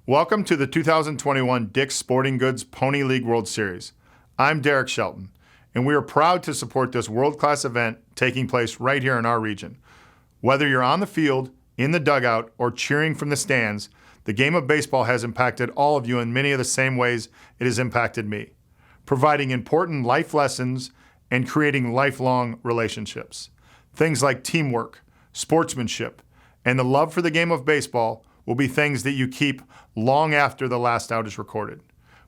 Welcome to the 2021 Dick's Sporting Goods Pony League World Series. I'm Derek Shelton, and we are proud to support this world-class event taking place right here in our region. Whether you're on the field, in the dugout, or cheering from the stands, the game of baseball has impacted all of you in many of the same ways it has impacted me, providing important life lessons and creating lifelong relationships. Things like teamwork, sportsmanship, and the love for the game of baseball will be things that you keep long after the last out is recorded.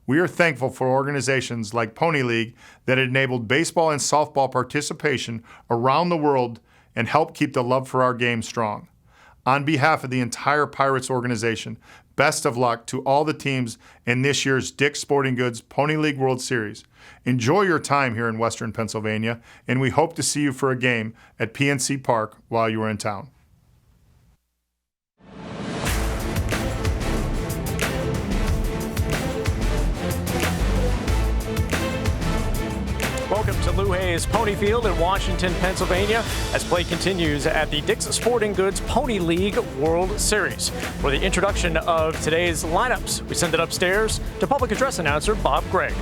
We are thankful for organizations like Pony League that enabled baseball and softball participation around the world and help keep the love for our game strong. On behalf of the entire Pirates organization, best of luck to all the teams in this year's Dick's Sporting Goods Pony League World Series. Enjoy your time here in Western Pennsylvania, and we hope to see you for a game at PNC Park while you are in town. Welcome to Lou Hayes Pony Field in Washington, Pennsylvania, as play continues at the Dick's Sporting Goods Pony League World Series. For the introduction of today's lineups, we send it upstairs to public address announcer Bob Gregg.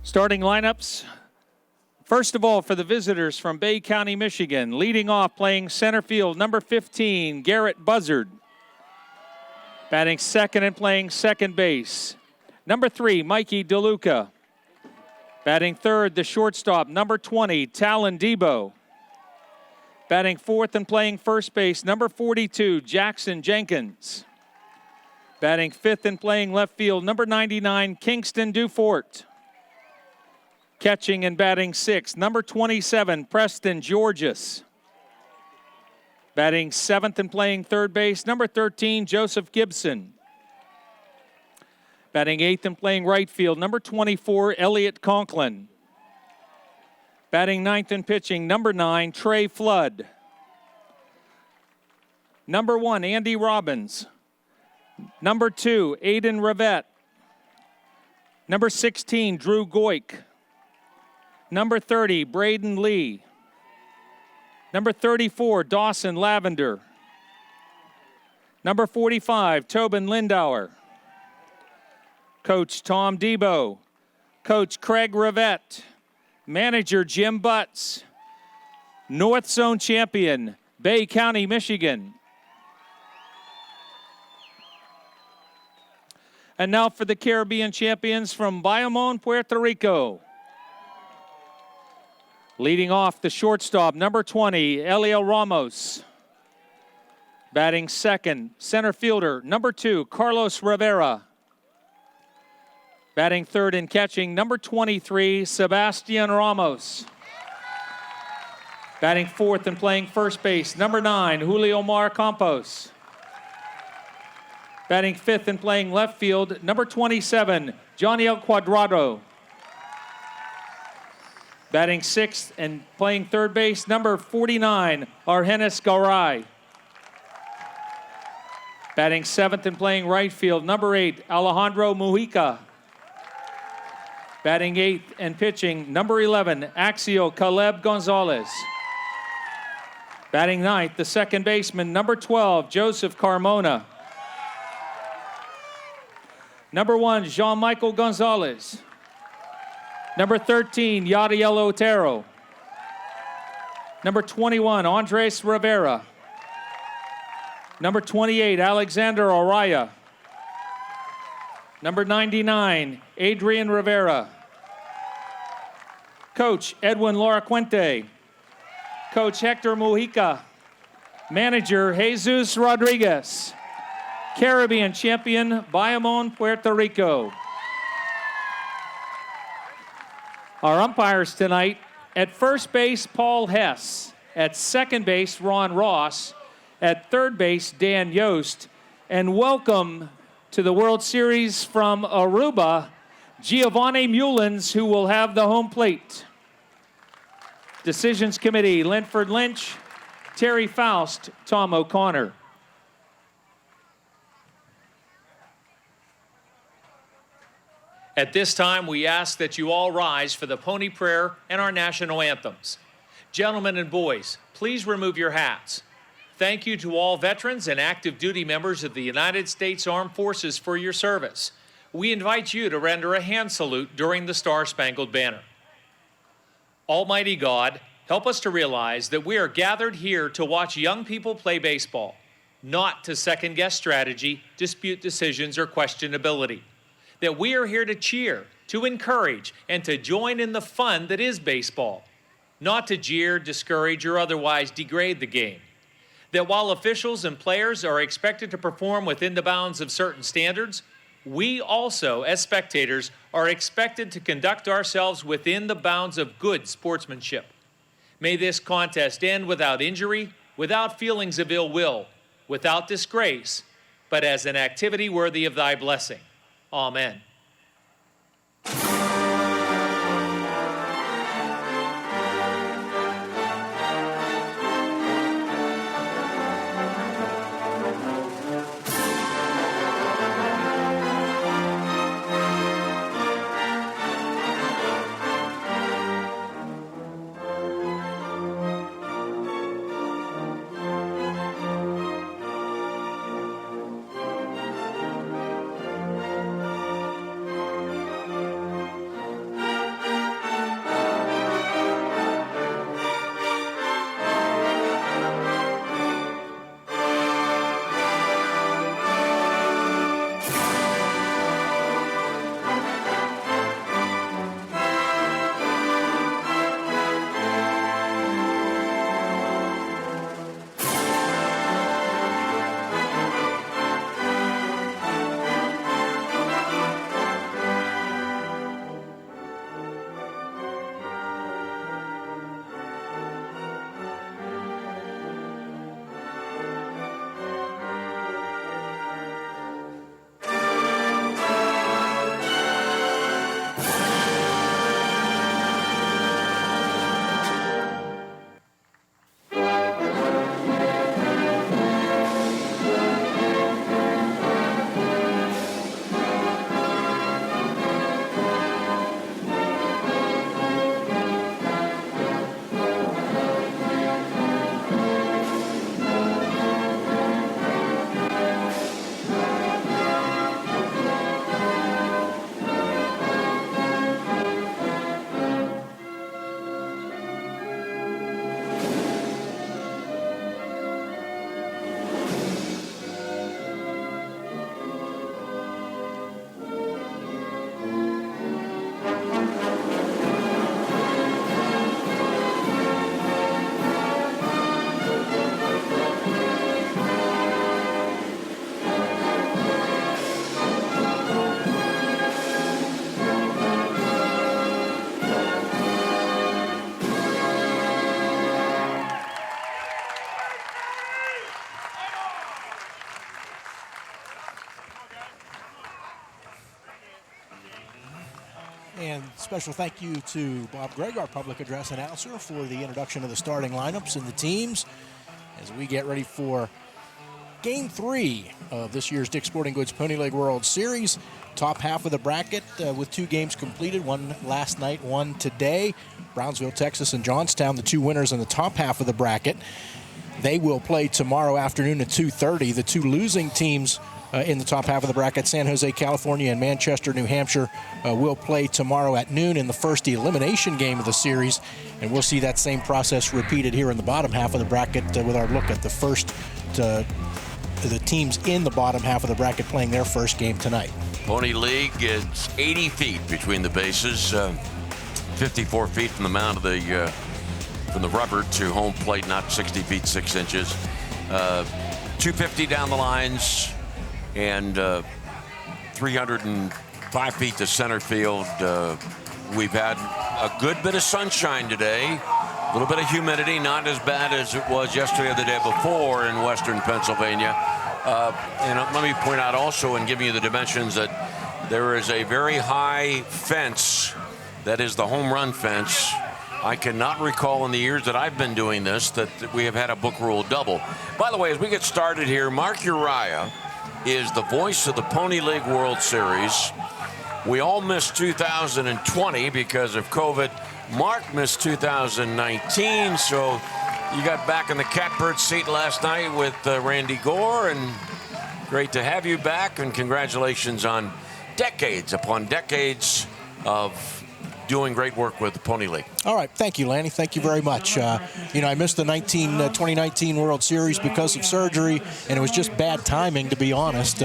Starting lineups. First of all, for the visitors from BayCounty, Michigan, leading off playing center field, number 15, Garrett Buzzard. Batting second and playing second base, number 3, Mikey DeLuca. Batting third, the shortstop, number 20, Talon Debo. Batting fourth and playing first base, number 42, Jackson Jenkins. Batting fifth and playing left field, number 99, Kingston Dufort. Catching and batting sixth, number 27, Preston Georges. Batting seventh and playing third base, number 13, Joseph Gibson. Batting eighth and playing right field, number 24, Elliot Conklin. Batting ninth and pitching, number 9, Trey Flood. Number 1, Andy Robbins. Number 2, Aiden Rivette. Number 16, Drew Goik. Number 30, Braden Lee. Number 34, Dawson Lavender. Number 45, Tobin Lindauer. Coach Tom Debo. Coach Craig Rivette. Manager Jim Butts. North Zone champion, BayCounty, Michigan. And now for the Caribbean champions from Bayamón, Puerto Rico. Leading off the shortstop, number 20, Eliel Ramos. Batting second, center fielder, number 2, Carlos Rivera. Batting third and catching, number 23, Sebastian Ramos. Batting fourth and playing first base, number 9, Julio Mar Campos. Batting fifth and playing left field, number 27, Johnny El Cuadrado. Batting sixth and playing third base, number 49, Argenis Garay. Batting seventh and playing right field, number 8, Alejandro Mujica. Batting eighth and pitching, number 11, Axio Caleb Gonzalez. Batting ninth, the second baseman, number 12, Joseph Carmona. Number 1, Jean-Michael Gonzalez. Number 13, Yadiel Otero. Number 21, Andres Rivera. Number 28, Alexander Araya. Number 99, Adrian Rivera. Coach Edwin Laracuente. Coach Hector Mujica. Manager Jesus Rodriguez. Caribbean champion, Bayamón, Puerto Rico. Our umpires tonight, at first base, Paul Hess. At second base, Ron Ross. At third base, Dan Yost. And welcome to the World Series from Aruba, Giovanni Mullins, who will have the home plate. Decisions Committee, Linford Lynch, Terry Faust, Tom O'Connor. At this time, we ask that you all rise for the Pony Prayer and our national anthems. Gentlemen and boys, please remove your hats. Thank you to all veterans and active duty members of the United States Armed Forces for your service. We invite you to render a hand salute during the Star-Spangled Banner. Almighty God, help us to realize that we are gathered here to watch young people play baseball, not to second-guess strategy, dispute decisions, or questionability. That we are here to cheer, to encourage, and to join in the fun that is baseball, not to jeer, discourage, or otherwise degrade the game. That while officials and players are expected to perform within the bounds of certain standards, we also, as spectators, are expected to conduct ourselves within the bounds of good sportsmanship. May this contest end without injury, without feelings of ill will, without disgrace, but as an activity worthy of thy blessing. Amen. And special thank you to Bob Gregg, our public address announcer, for the introduction of the starting lineups and the teams as we get ready for Game 3 of this year's Dick's Sporting Goods Pony League World Series. Top half of the bracket with 2 games completed, one last night, one today. Brownsville, Texas, and Johnstown, the 2 winners in the top half of the bracket. They will play tomorrow afternoon at 2:30. The 2 losing teams in the top half of the bracket, San Jose, California, and Manchester, New Hampshire, will play tomorrow at noon in the first elimination game of the series. And we'll see that same process repeated here in the bottom half of the bracket with our look at the first, the teams in the bottom half of the bracket playing their first game tonight. Pony League is 80 feet between the bases, 54 feet from the mound of the from the rubber to home plate, not 60 feet 6 inches. 250 down the lines, and 305 feet to center field. We've had a good bit of sunshine today, a little bit of humidity, not as bad as it was yesterday or the day before in western Pennsylvania. And let me point out also, in giving you the dimensions, that there is a very high fence that is the home run fence. I cannot recall in the years that I've been doing this that we have had a book rule double. By the way, as we get started here, Mark Uriah is the voice of the Pony League World Series. We all missed 2020 because of COVID. Mark missed 2019, so you got back in the catbird seat last night with Randy Gore, and great to have you back, and congratulations on decades upon decades of doing great work with the Pony League. All right, thank you, Lanny. Thank you very much. You know, I missed the 2019 World Series because of surgery, and it was just bad timing, to be honest.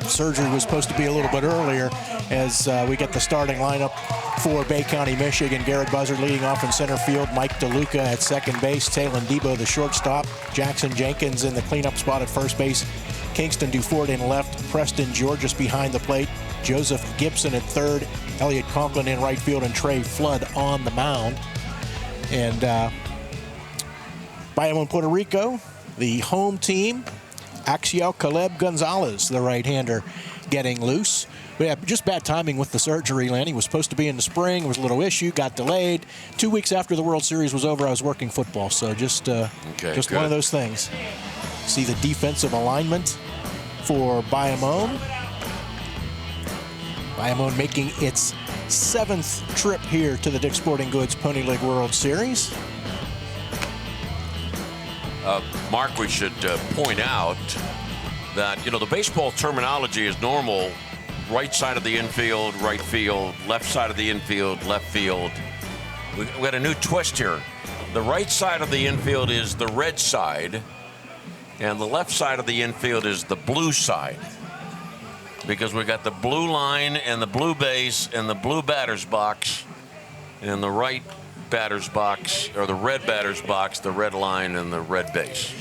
Surgery was supposed to be a little bit earlier as we get the starting lineup for BayCounty, Michigan. Garrett Buzzard leading off in center field, Mike DeLuca at second base, Talon Debo the shortstop, Jackson Jenkins in the cleanup spot at first base, Kingston Dufort in left, Preston Georges behind the plate, Joseph Gibson at third, Elliot Conklin in right field, and Trey Flood on the mound. And Bayamón, Puerto Rico, the home team, Axiel Caleb Gonzalez, the right-hander, getting loose. We had just bad timing with the surgery. Lanny was supposed to be in the spring. It was a little issue, got delayed. 2 weeks after the World Series was over, I was working football. So just one of those things. See the defensive alignment for Bayamón. Bayamón making its 7th trip here to the Dick's Sporting Goods Pony League World Series. Mark, we should point out that, you know, the baseball terminology is normal. Right side of the infield, right field, left side of the infield, left field. We got a new twist here. The right side of the infield is the red side, and the left side of the infield is the blue side. Because we got the blue line and the blue base and the blue batter's box, and the right batter's box, or the red batter's box, the red line and the red base.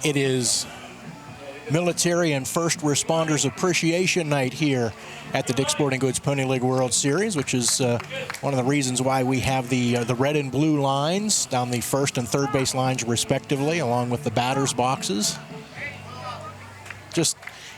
It is Military and First Responders Appreciation Night here at the Dick's Sporting Goods Pony League World Series, which is one of the reasons why we have the red and blue lines down the first and third base lines respectively, along with the batter's boxes. Just,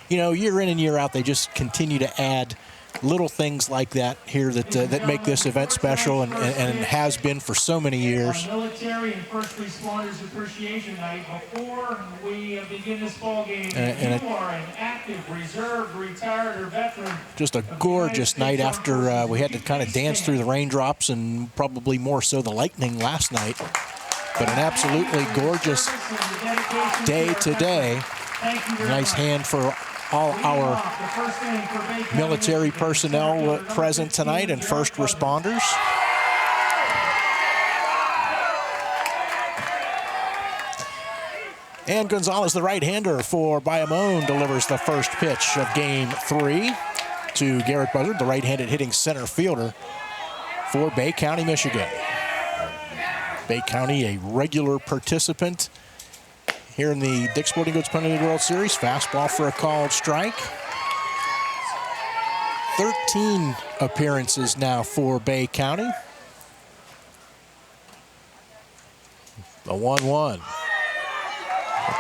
you know, year in and year out, they just continue to add little things like that here that make this event special, and has been for so many years. Military and First Responders Appreciation Night. Before we begin this ball game, if you are an active, reserve, retired, or veteran. Just a gorgeous night after we had to kind of dance through the raindrops and probably more so the lightning last night. But an absolutely gorgeous day today. Nice hand for all our military personnel present tonight and first responders. And Gonzalez, the right-hander for Bayamón, delivers the first pitch of Game 3 to Garrett Buzzard, the right-handed hitting center fielder for BayCounty, Michigan. BayCounty, a regular participant here in the Dick's Sporting Goods Pony League World Series. Fastball for a called strike. 13 appearances now for BayCounty. The 1-1.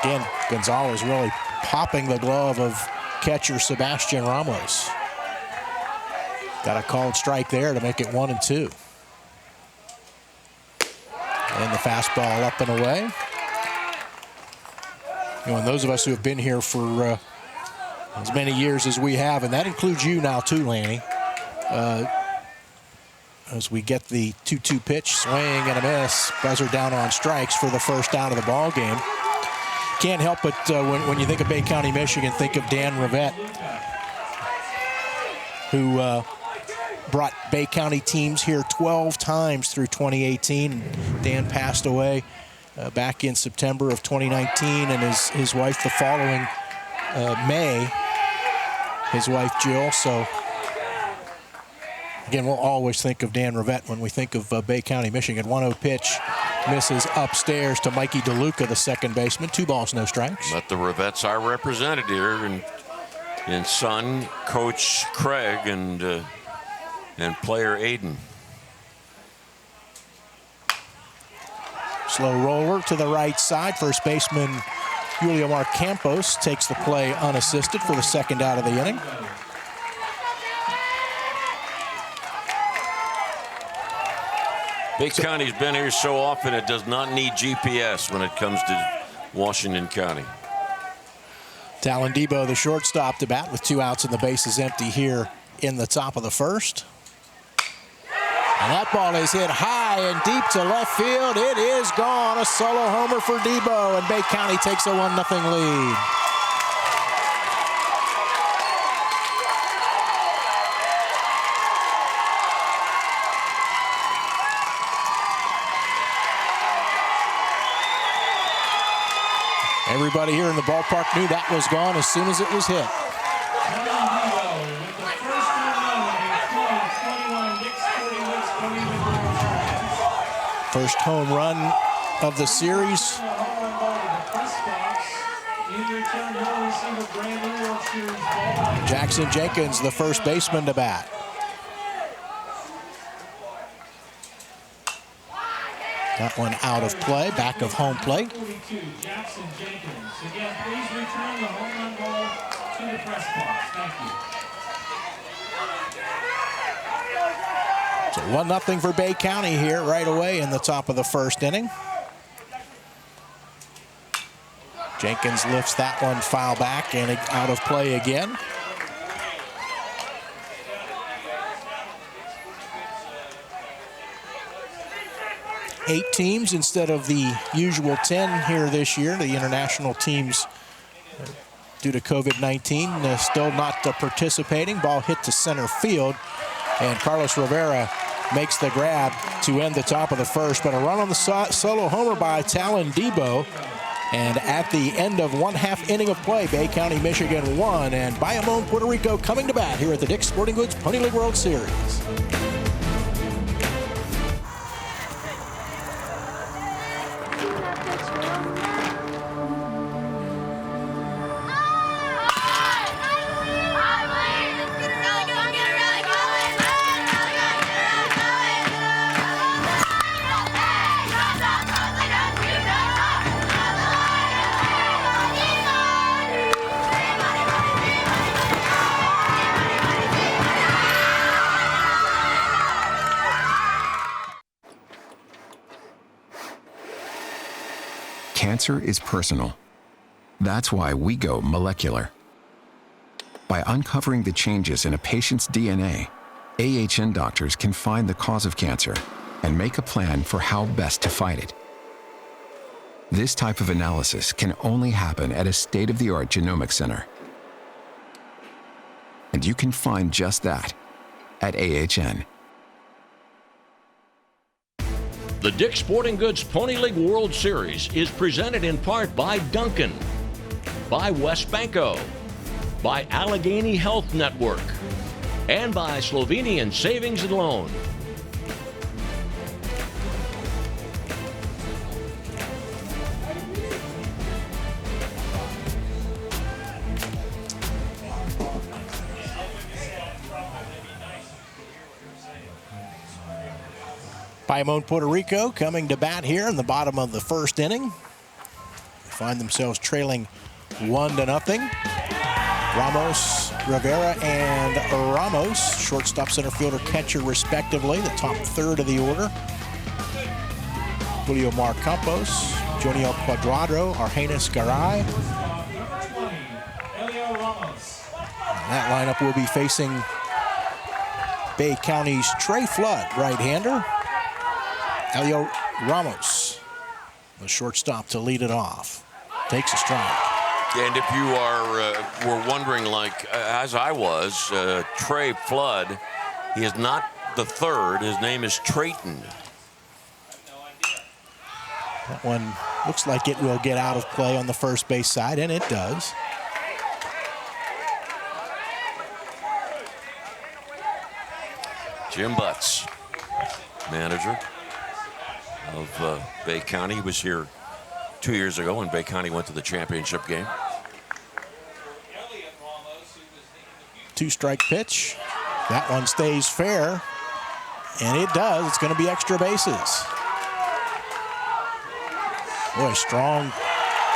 Again, Gonzalez really popping the glove of catcher Sebastian Ramos. Got a called strike there to make it 1-2. And the fastball up and away. You know, and those of us who have been here for as many years as we have, and that includes you now too, Lanny, as we get the 2-2 pitch, swing and a miss, Buzzard down on strikes for the first out of the ball game. Can't help but when you think of BayCounty, Michigan, think of Dan Rivette, who brought BayCounty teams here 12 times through 2018. Dan passed away back in September of 2019, and his wife the following May, his wife Jill. So again, we'll always think of Dan Rivette when we think of BayCounty, Michigan. 1-0 pitch misses upstairs to Mikey DeLuca, the second baseman. 2 balls, no strikes. But the Rivettes are represented here, and son, Coach Craig, and player Aiden. Slow roller to the right side. First baseman Julio Marcampos takes the play unassisted for the second out of the inning. BayCounty's been here so often it does not need GPS when it comes to Washington County. Talon Debo, the shortstop, to bat with 2 outs and the base is empty here in the top of the first. And that ball is hit high high and deep to left field. It is gone. A solo homer for Debo, and BayCounty takes a 1-0 lead. Everybody here in the ballpark knew that was gone as soon as it was hit. First home run of the series. Jackson Jenkins, the first baseman, to bat. That one out of play, back of home plate. Jackson Jenkins. Again, please return the home run ball to the press box. Thank you. So 1-0 for BayCounty here right away in the top of the first inning. Jenkins lifts that one foul back and out of play again. Eight teams instead of the usual 10 here this year. The international teams, due to COVID-19, still not participating. Ball hit to center field, and Carlos Rivera makes the grab to end the top of the first. But a run on the solo homer by Talon Debo. And at the end of 1/2 inning of play, BayCounty, Michigan won, and Bayamón, Puerto Rico coming to bat here at the Dick's Sporting Goods Pony League World Series. Cancer is personal. That's why we go molecular. By uncovering the changes in a patient's DNA, AHN doctors can find the cause of cancer and make a plan for how best to fight it. This type of analysis can only happen at a state-of-the-art genomic center. And you can find just that at AHN. The Dick's Sporting Goods Pony League World Series is presented in part by Duncan, by Westbanco, by Allegheny Health Network, and by Slovenian Savings and Loan. Bayamón, Puerto Rico coming to bat here in the bottom of the first inning. They find themselves trailing 1-0. Ramos, Rivera, and Ramos, shortstop, center fielder, catcher, respectively, the top third of the order. Julio Mar Campos, Joniel Cuadrado, Argenis Garay. That lineup will be facing BayCounty's Trey Flood, right-hander. Elio Ramos, the shortstop, to lead it off. Takes a strike. And if you were wondering, like, as I was, Trey Flood, he is not the third. His name is Trayton. That one looks like it will get out of play on the first base side, and it does. Jim Butts, manager of BayCounty. He was here 2 years ago when BayCounty went to the championship game. Two-strike pitch. That one stays fair, and it does. It's going to be extra bases. Boy, strong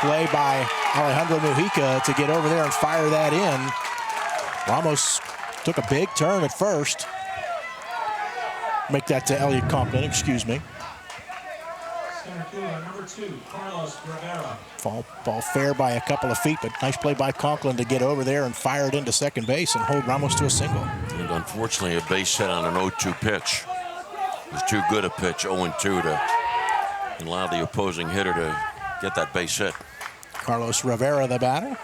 play by Alejandro Mujica to get over there and fire that in. Ramos took a big turn at first. Make that to Elliot Conklin, excuse me. Number 2, Carlos Rivera. Ball fair by a couple of feet, but nice play by Conklin to get over there and fire it into second base and hold Ramos to a single. And unfortunately, a base hit on an 0-2 pitch. It was too good a pitch, 0-2, to allow the opposing hitter to get that base hit. Carlos Rivera, the batter.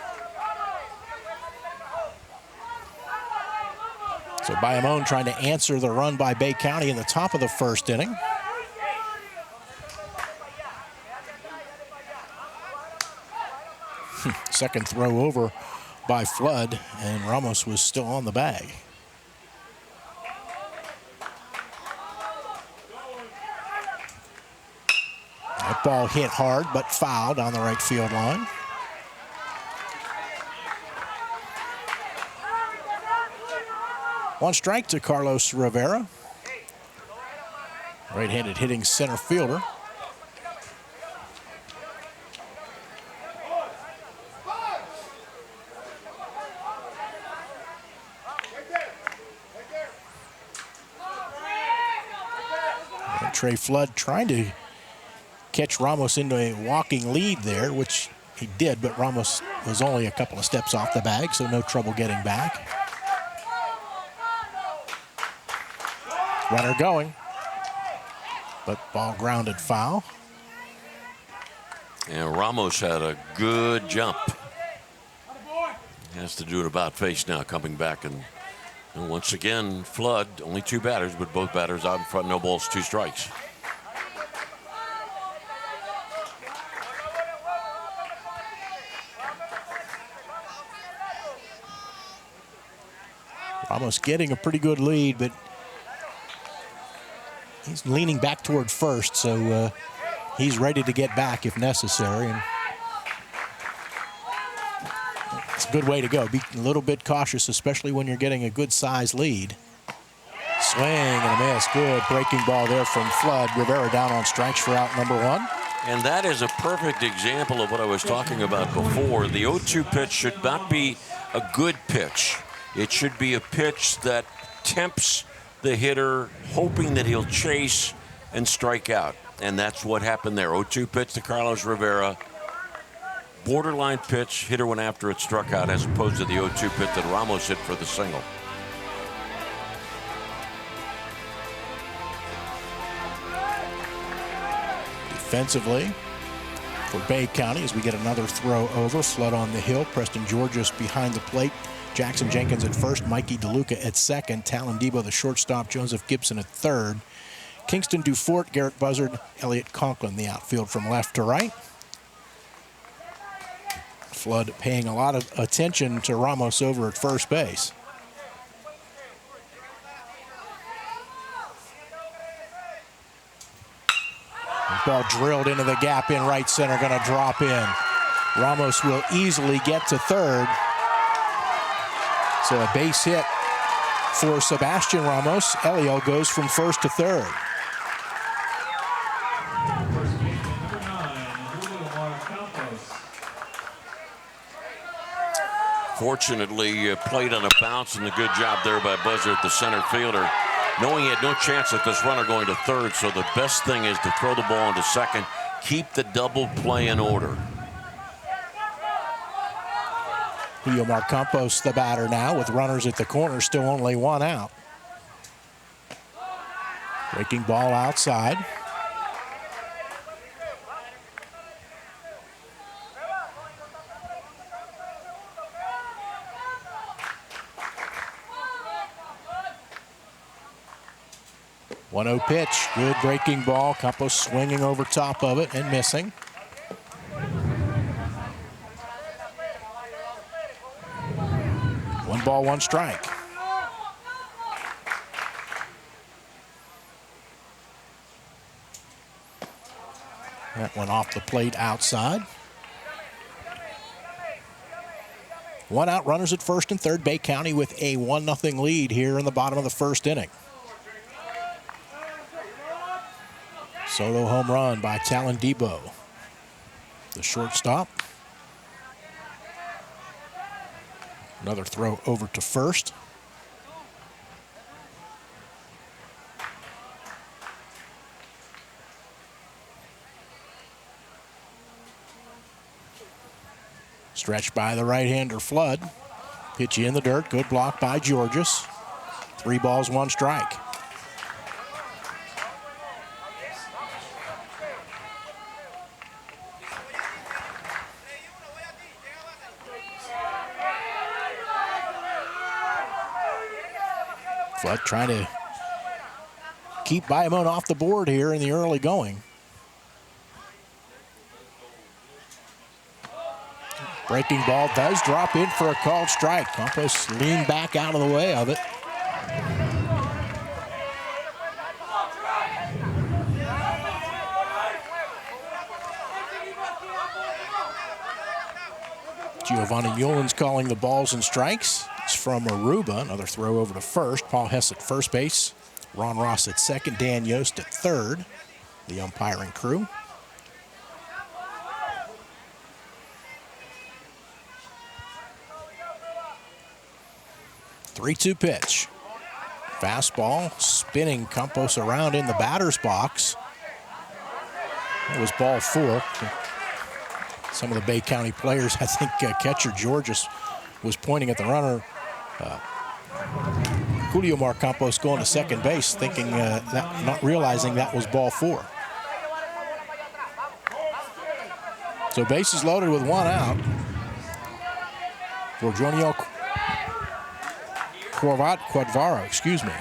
So Bayamón trying to answer the run by BayCounty in the top of the first inning. Second throw over by Flood, and Ramos was still on the bag. That ball hit hard, but fouled on the right field line. One strike to Carlos Rivera. Right-handed hitting center fielder. And Trey Flood trying to catch Ramos into a walking lead there, which he did, but Ramos was only a couple of steps off the bag, so no trouble getting back. Runner going, but ball grounded foul. And Ramos had a good jump. Has to do it about face now, coming back. And once again, Flood, only 2 batters, but both batters out in front, no balls, 2 strikes. Ramos getting a pretty good lead, but he's leaning back toward first, so he's ready to get back if necessary. And it's a good way to go. Be a little bit cautious, especially when you're getting a good size lead. Swing and a miss. Good breaking ball there from Flood. Rivera down on strikes for out number 1. And that is a perfect example of what I was talking about before. The 0-2 pitch should not be a good pitch. It should be a pitch that tempts the hitter, hoping that he'll chase and strike out. And that's what happened there. 0-2 pitch to Carlos Rivera. Borderline pitch, hitter went after it, struck out, as opposed to the 0-2 pitch that Ramos hit for the single. Defensively for BayCounty as we get another throw over. Flood on the hill. Preston Georges behind the plate. Jackson Jenkins at first, Mikey DeLuca at second, Talon Debo the shortstop, Joseph Gibson at third, Kingston Dufort, Garrett Buzzard, Elliot Conklin the outfield from left to right. Flood paying a lot of attention to Ramos over at first base. The ball drilled into the gap in right center, going to drop in. Ramos will easily get to third. So a base hit for Sebastian Ramos. Elio goes from first to third. Fortunately, played on a bounce, and a good job there by Buzzard, the center fielder, knowing he had no chance at this runner going to third. So the best thing is to throw the ball into second, keep the double play in order. Julio Marcampos, the batter now, with runners at the corner, still only 1 out. Breaking ball outside. .1-0 pitch, good breaking ball. Campos swinging over top of it and missing. One ball, 1 strike. That went off the plate outside. 1 out, runners at first and third. BayCounty with a 1-0 lead here in the bottom of the first inning. Solo home run by Talon Debo, the shortstop. Another throw over to first. Stretched by the right-hander Flood. Pitch in the dirt. Good block by Georges. 3 balls, 1 strike. Flood trying to keep Bayamón off the board here in the early going. Breaking ball does drop in for a called strike. Campos leaned back out of the way of it. Giovanni Yulin's calling the balls and strikes. It's from Aruba. Another throw over to first. Paul Hess at first base. Ron Ross at second. Dan Yost at third. The umpiring crew. Three-two pitch. Fastball spinning Campos around in the batter's box. That was ball 4. Some of the BayCounty players, I think catcher Georges was pointing at the runner. Julio Mar Campos going to second base, thinking not realizing that was ball 4. So bases loaded with 1 out. For Jonio Quadvaro, excuse me.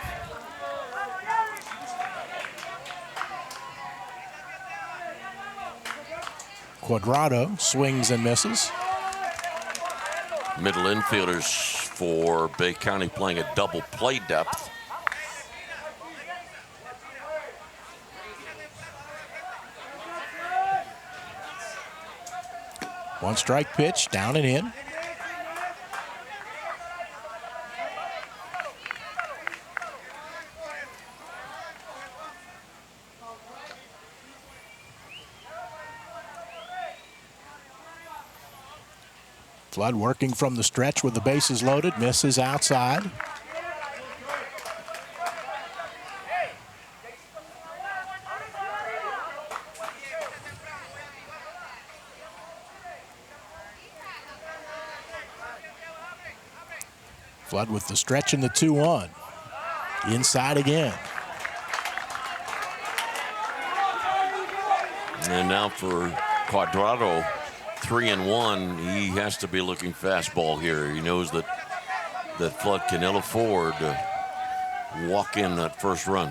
Quadrado swings and misses. Middle infielders for BayCounty playing a double play depth. One strike pitch, down and in. Flood working from the stretch with the bases loaded, misses outside. Flood with the stretch in the 2-1. Inside again. And now for Quadrado. 3-1, he has to be looking fastball here. He knows that Flood can ill afford to walk in that first run.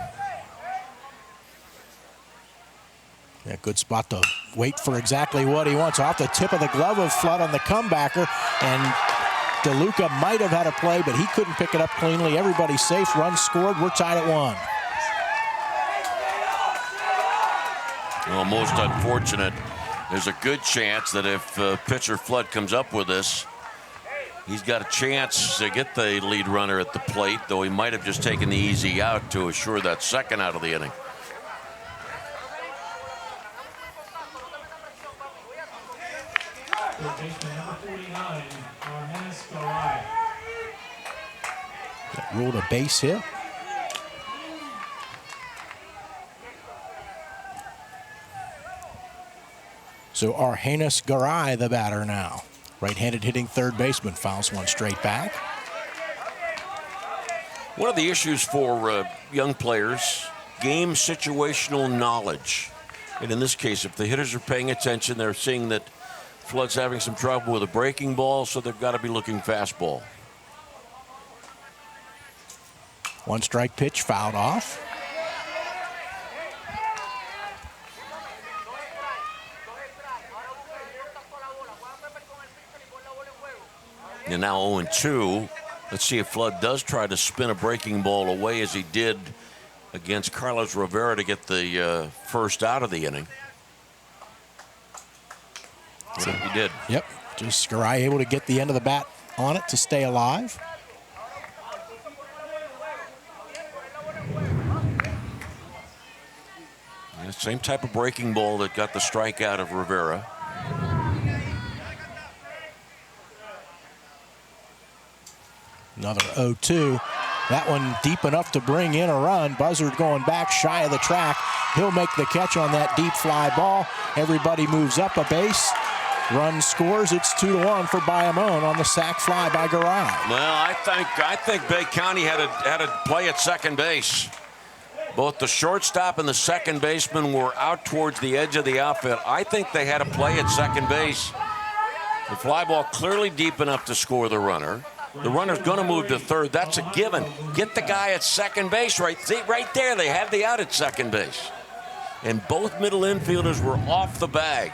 Yeah, good spot to wait for exactly what he wants. Off the tip of the glove of Flood on the comebacker, and DeLuca might have had a play, but he couldn't pick it up cleanly. Everybody's safe, runs scored, we're tied at 1. Well, most unfortunate. There's a good chance that if pitcher Flood comes up with this, he's got a chance to get the lead runner at the plate, though he might have just taken the easy out to assure that second out of the inning. That ruled a base hit. So Argenis Garay, the batter now. Right-handed hitting third baseman, fouls one straight back. One of the issues for young players, game situational knowledge. And in this case, if the hitters are paying attention, they're seeing that Flood's having some trouble with a breaking ball, so they've got to be looking fastball. One strike pitch fouled off. And now 0-2. Let's see if Flood does try to spin a breaking ball away as he did against Carlos Rivera to get the first out of the inning. So he did. Yep, just Garay able to get the end of the bat on it to stay alive. Yeah, same type of breaking ball that got the strike out of Rivera. Another 0-2. That one deep enough to bring in a run. Buzzard going back shy of the track. He'll make the catch on that deep fly ball. Everybody moves up a base. Run scores. It's 2-1 for Bayamón on the sac fly by Garay. Well, I think BayCounty had a play at second base. Both the shortstop and the second baseman were out towards the edge of the outfield. I think they had a play at second base. The fly ball clearly deep enough to score the runner. The runner's going to move to third. That's a given. Get the guy at second base right there. They have the out at second base. And both middle infielders were off the bag.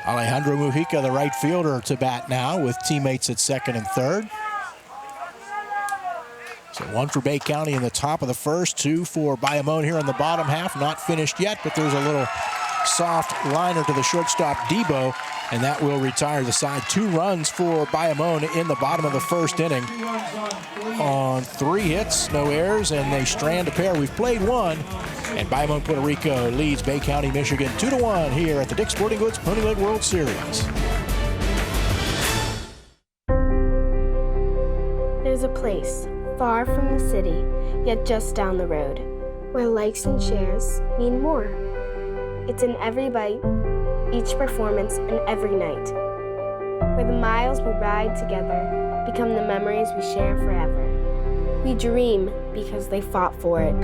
Alejandro Mujica, the right fielder, to bat now with teammates at second and third. So one for BayCounty in the top of the first, two for Bayamón here in the bottom half. Not finished yet, but there's a little soft liner to the shortstop, Debo, and that will retire the side. 2 runs for Bayamón in the bottom of the first inning on 3 hits, no errors, and they strand a pair. We've played one, and Bayamón, Puerto Rico leads BayCounty, Michigan 2-1 here at the Dick's Sporting Goods Pony League World Series. There's a place far from the city, yet just down the road, where likes and shares mean more. It's in every bite, each performance, and every night, where the miles we ride together become the memories we share forever. We dream because they fought for it.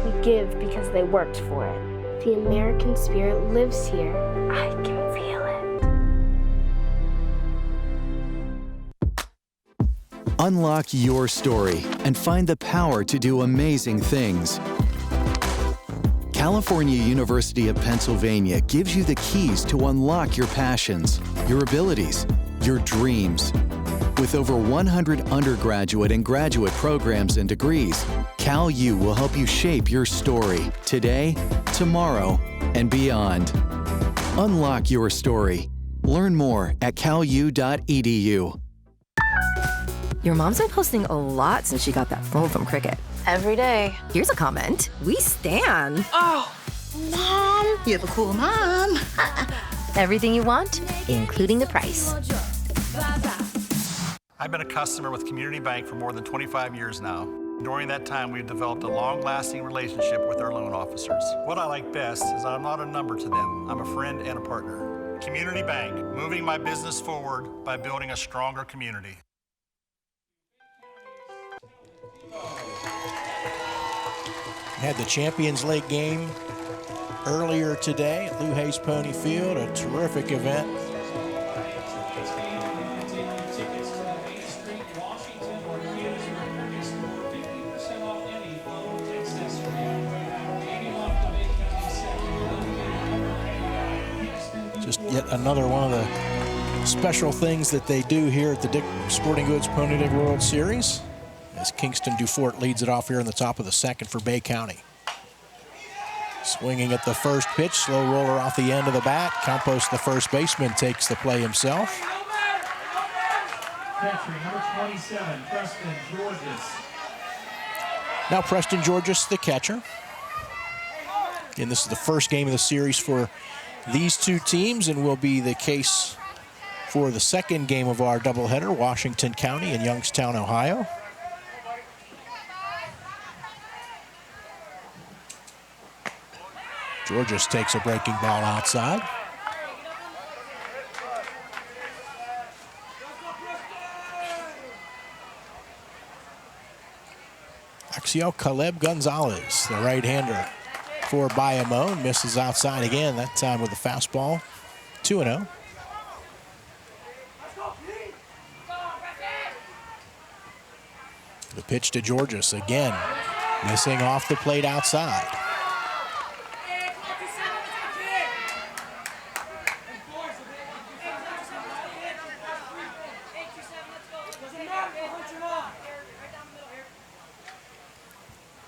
We give because they worked for it. The American spirit lives here. I can feel it. Unlock your story and find the power to do amazing things. California University of Pennsylvania gives you the keys to unlock your passions, your abilities, your dreams. With over 100 undergraduate and graduate programs and degrees, Cal U will help you shape your story today, tomorrow, and beyond. Unlock your story. Learn more at calu.edu. Your mom's been posting a lot since she got that phone from Cricket. Every day. Here's a comment. We stan. Oh, Mom, you have a cool mom. Everything you want, including the price. I've been a customer with Community Bank for more than 25 years now. During that time, we've developed a long-lasting relationship with our loan officers. What I like best is I'm not a number to them. I'm a friend and a partner. Community Bank, moving my business forward by building a stronger community. Had the Champions League game earlier today at Lou Hayes Pony Field, a terrific event. Just yet another one of the special things that they do here at the Dick's Sporting Goods Pony League World Series, as Kingston Dufort leads it off here in the top of the second for BayCounty. Swinging at the first pitch, slow roller off the end of the bat. Campos, the first baseman, takes the play himself. Catcher, number 27, Preston Georges. Now Preston Georges, the catcher. And this is the first game of the series for these two teams, and will be the case for the second game of our doubleheader, Washington County and Youngstown, Ohio. Georges takes a breaking ball outside. Axiel Caleb Gonzalez, the right-hander for Bayamón, misses outside again, that time with a fastball. 2-0. The pitch to Georges again, missing off the plate outside.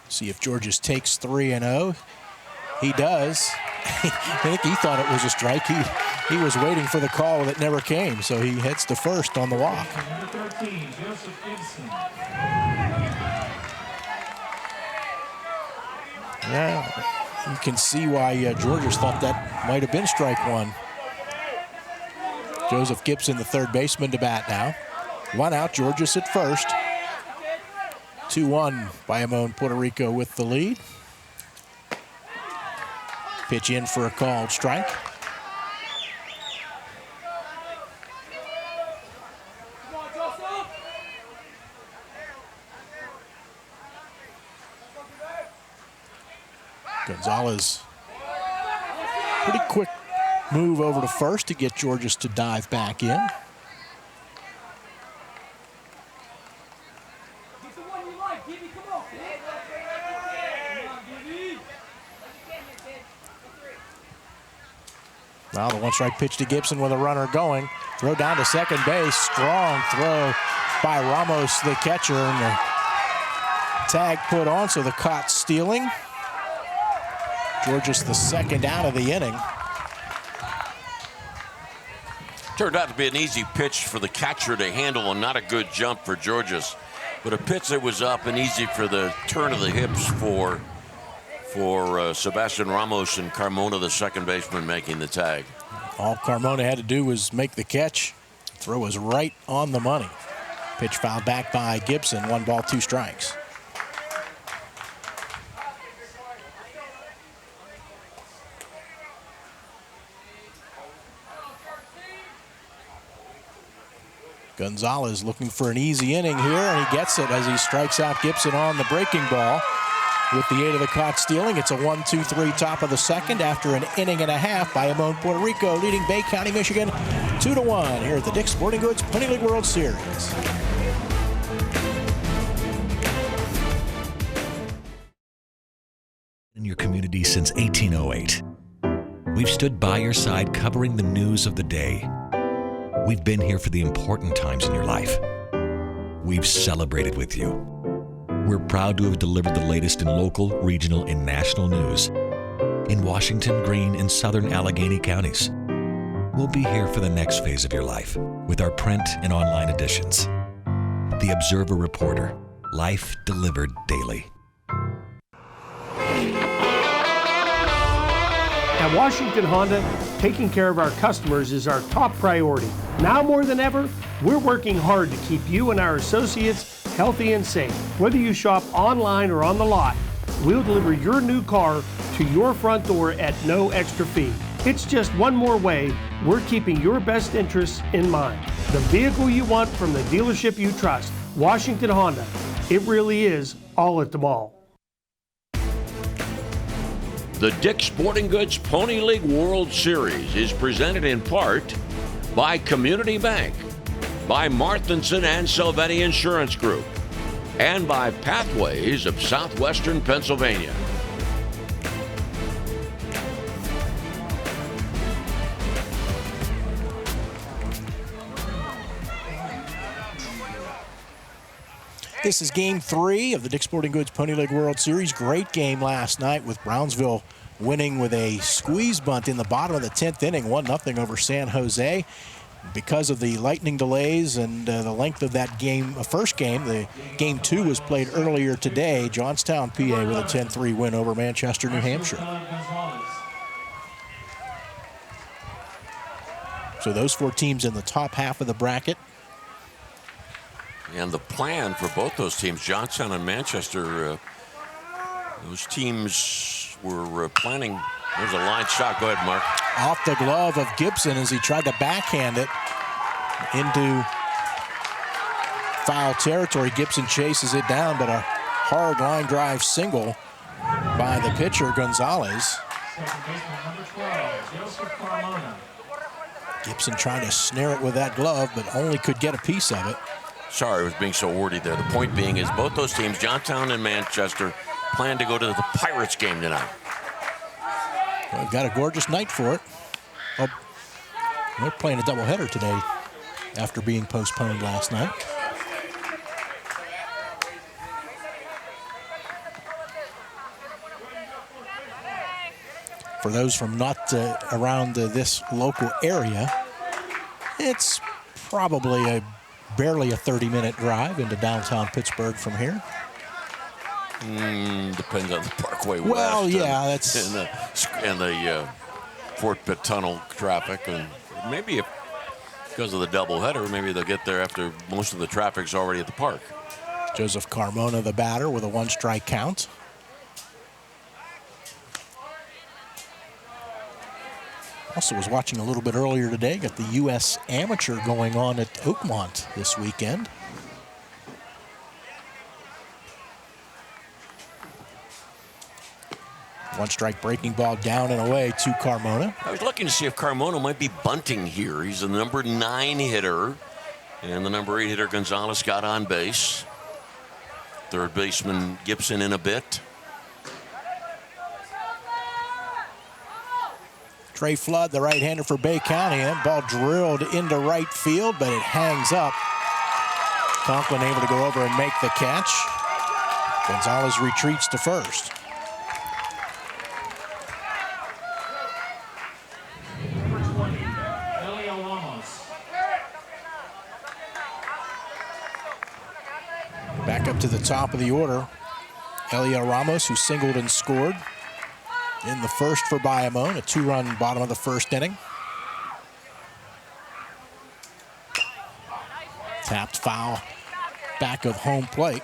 See if Georges takes 3-0. He does. I think he thought it was a strike. He was waiting for the call that never came, so he heads to first on the walk. Number 13, Joseph Gibson. Yeah, you can see why Georges thought that might have been strike one. Joseph Gibson, the third baseman, to bat now. 1 out, Georges at first. 2-1, Bayamón, Puerto Rico with the lead. Pitch in for a called strike. Gonzalez, pretty quick move over to first to get Georges to dive back in. Now the one-strike pitch to Gibson with a runner going. Throw down to second base. Strong throw by Ramos, the catcher, and the tag put on, so the caught stealing. Georges the second out of the inning. Turned out to be an easy pitch for the catcher to handle and not a good jump for Georges. But a pitch that was up and easy for the turn of the hips for Sebastian Ramos, and Carmona, the second baseman, making the tag. All Carmona had to do was make the catch. Throw was right on the money. Pitch fouled back by Gibson. 1 ball, 2 strikes. Gonzalez looking for an easy inning here, and he gets it as he strikes out Gibson on the breaking ball. With the 8 of the caught stealing, it's a 1-2-3 top of the second after an inning and a half. Bayamón, Puerto Rico leading BayCounty, Michigan 2-1 here at the Dick's Sporting Goods Pony League World Series. In your community since 1808. We've stood by your side covering the news of the day. We've been here for the important times in your life. We've celebrated with you. We're proud to have delivered the latest in local, regional, and national news in Washington, Greene, and southern Allegheny counties. We'll be here for the next phase of your life with our print and online editions. The Observer Reporter, life delivered daily. At Washington Honda, taking care of our customers is our top priority. Now more than ever, we're working hard to keep you and our associates healthy and safe. Whether you shop online or on the lot, we'll deliver your new car to your front door at no extra fee. It's just one more way we're keeping your best interests in mind. The vehicle you want from the dealership you trust, Washington Honda. It really is all at the mall. The Dick's Sporting Goods Pony League World Series is presented in part by Community Bank, by Marthinson and Silvetti Insurance Group, and by Pathways of Southwestern Pennsylvania. This is Game 3 of the Dick's Sporting Goods Pony League World Series. Great game last night with Brownsville winning with a squeeze bunt in the bottom of the 10th inning, 1-0 over San Jose. Because of the lightning delays and the length of that game, first game, the Game 2 was played earlier today. Johnstown, PA with a 10-3 win over Manchester, New Hampshire. So those 4 teams in the top half of the bracket. And the plan for both those teams, Johnstown and Manchester, those teams were planning. There's a line shot. Go ahead, Mark. Off the glove of Gibson as he tried to backhand it into foul territory. Gibson chases it down, but a hard line drive single by the pitcher, Gonzalez. Gibson trying to snare it with that glove, but only could get a piece of it. Sorry, I was being so wordy there. The point being is both those teams, Johnstown and Manchester, plan to go to the Pirates game tonight. Well, we've got a gorgeous night for it. Oh, they're playing a doubleheader today after being postponed last night. For those from not around this local area, it's probably barely a 30-minute drive into downtown Pittsburgh from here. Depends on the Parkway West. Well, yeah, that's and the Fort Pitt Tunnel traffic, and maybe because of the doubleheader, maybe they'll get there after most of the traffic's already at the park. Joseph Carmona, the batter, with a 1-strike count. Also was watching a little bit earlier today, got the U.S. Amateur going on at Oakmont this weekend. One-strike breaking ball down and away to Carmona. I was looking to see if Carmona might be bunting here. He's the number 9 hitter, and the number 8 hitter Gonzalez got on base. Third baseman Gibson in a bit. Trey Flood, the right-hander for BayCounty. That ball drilled into right field, but it hangs up. Conklin able to go over and make the catch. Gonzalez retreats to first. Back up to the top of the order, Eliel Ramos, who singled and scored in the first for Bayamón, a 2-run bottom of the first inning. Tapped foul back of home plate.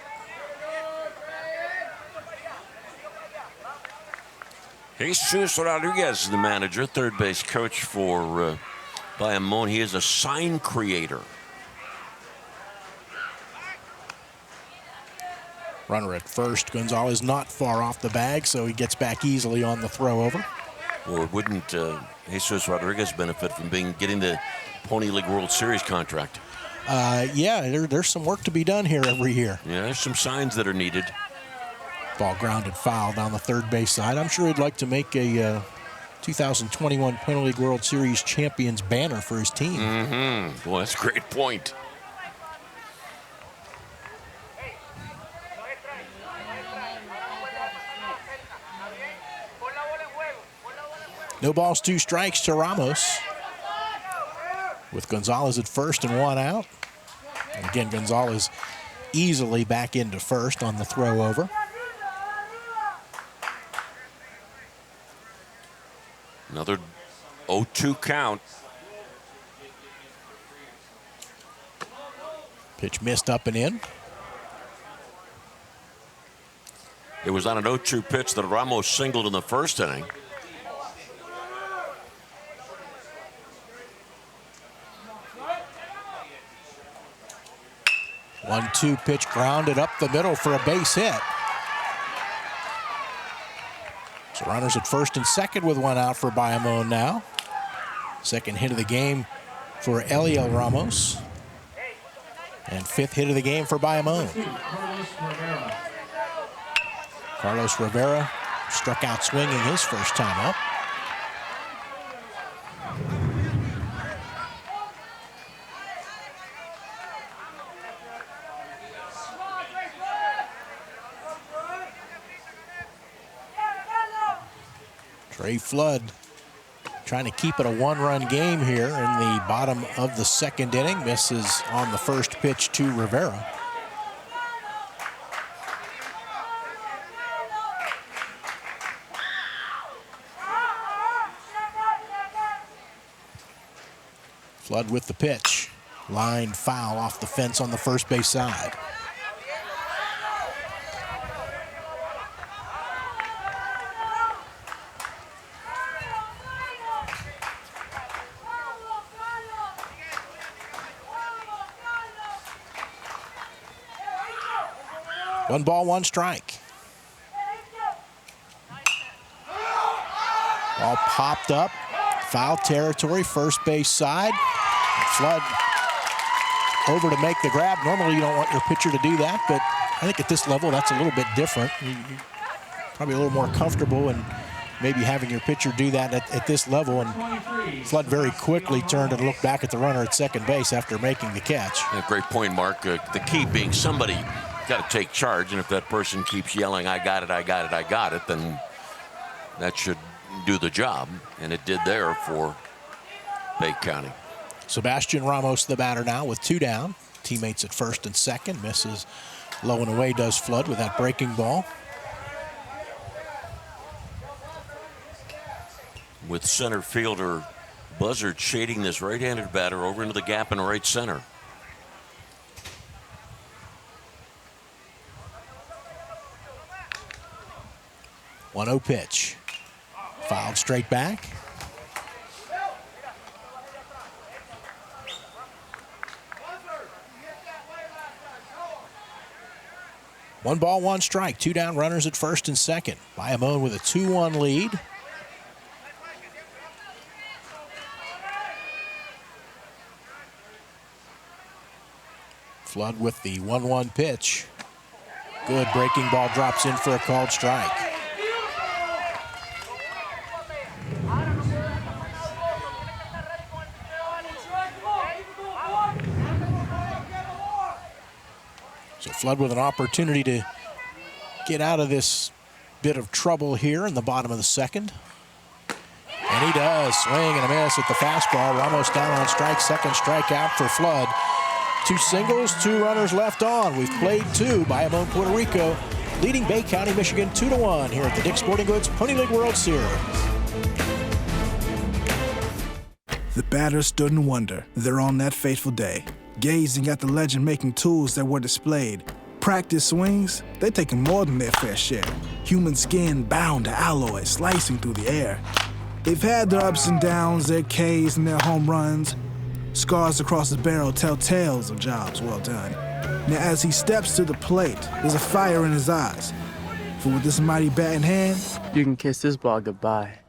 Jesus Rodriguez, the manager, third base coach for Bayamón. He is a sign creator. Runner at first. Gonzalez not far off the bag, so he gets back easily on the throw over. Well, wouldn't Jesus Rodriguez benefit from getting the Pony League World Series contract? Yeah, there's some work to be done here every year. Yeah, there's some signs that are needed. Ball grounded foul down the third base side. I'm sure he'd like to make a 2021 Pony League World Series champions banner for his team. Mm-hmm. Well, that's a great point. No balls, 2 strikes to Ramos. With Gonzalez at first and 1 out. And again, Gonzalez easily back into first on the throw over. Another 0-2 count. Pitch missed up and in. It was on an 0-2 pitch that Ramos singled in the first inning. One-two pitch grounded up the middle for a base hit. So runners at first and second with 1 out for Bayamón now. Second hit of the game for Eliel Ramos. And 5th hit of the game for Bayamón. Carlos Rivera struck out swinging his first time up. Trey Flood trying to keep it a 1-run game here in the bottom of the second inning. Misses on the first pitch to Rivera. Flood with the pitch. Line foul off the fence on the first base side. One ball, 1 strike. Ball popped up. Foul territory, first base side. Flood over to make the grab. Normally you don't want your pitcher to do that, but I think at this level that's a little bit different. You're probably a little more comfortable in maybe having your pitcher do that at this level. And Flood very quickly turned and looked back at the runner at second base after making the catch. Yeah, great point, Mark. The key being somebody got to take charge, and if that person keeps yelling, I got it, I got it, I got it, then that should do the job, and it did there for BayCounty. Sebastian Ramos, the batter now, with 2 down. Teammates at first and second. Misses low and away, does Flood with that breaking ball. With center fielder Buzzard shading this right-handed batter over into the gap in right center. One-0 pitch. Fouled straight back. One ball, 1 strike. 2 down, runners at first and second. Bayamón with a 2-1 lead. Flood with the 1-1 pitch. Good breaking ball, drops in for a called strike. Flood with an opportunity to get out of this bit of trouble here in the bottom of the second. And he does. Swing and a miss at the fastball. Ramos down on strike. Second strikeout for Flood. 2 singles, 2 runners left on. We've played 2. Bayamón, Puerto Rico, leading BayCounty, Michigan 2-1 here at the Dick's Sporting Goods Pony League World Series. The batters stood in wonder there on that fateful day, gazing at the legend-making tools that were displayed. Practice swings, they're taking more than their fair share. Human skin bound to alloy, slicing through the air. They've had their ups and downs, their Ks and their home runs. Scars across the barrel tell tales of jobs well done. Now as he steps to the plate, there's a fire in his eyes. For with this mighty bat in hand, you can kiss this ball goodbye.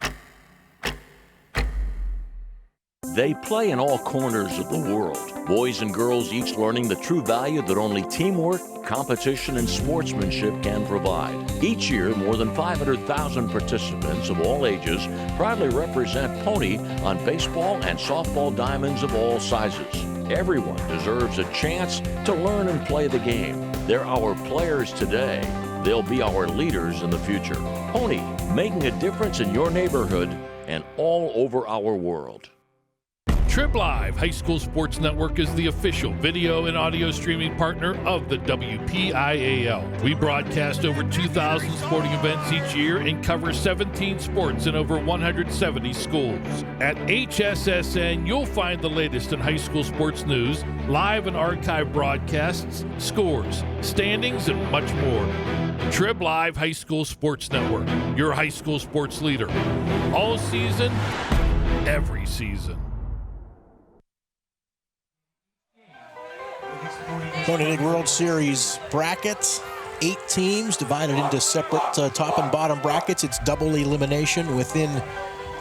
They play in all corners of the world. Boys and girls each learning the true value that only teamwork, competition, and sportsmanship can provide. Each year, more than 500,000 participants of all ages proudly represent Pony on baseball and softball diamonds of all sizes. Everyone deserves a chance to learn and play the game. They're our players today. They'll be our leaders in the future. Pony, making a difference in your neighborhood and all over our world. Trib Live High School Sports Network is the official video and audio streaming partner of the WPIAL. We broadcast over 2,000 sporting events each year and cover 17 sports in over 170 schools. At HSSN, you'll find the latest in high school sports news, live and archive broadcasts, scores, standings, and much more. Trib Live High School Sports Network, your high school sports leader. All season, every season. Pony League World Series brackets. 8 teams divided into separate top and bottom brackets. It's double elimination within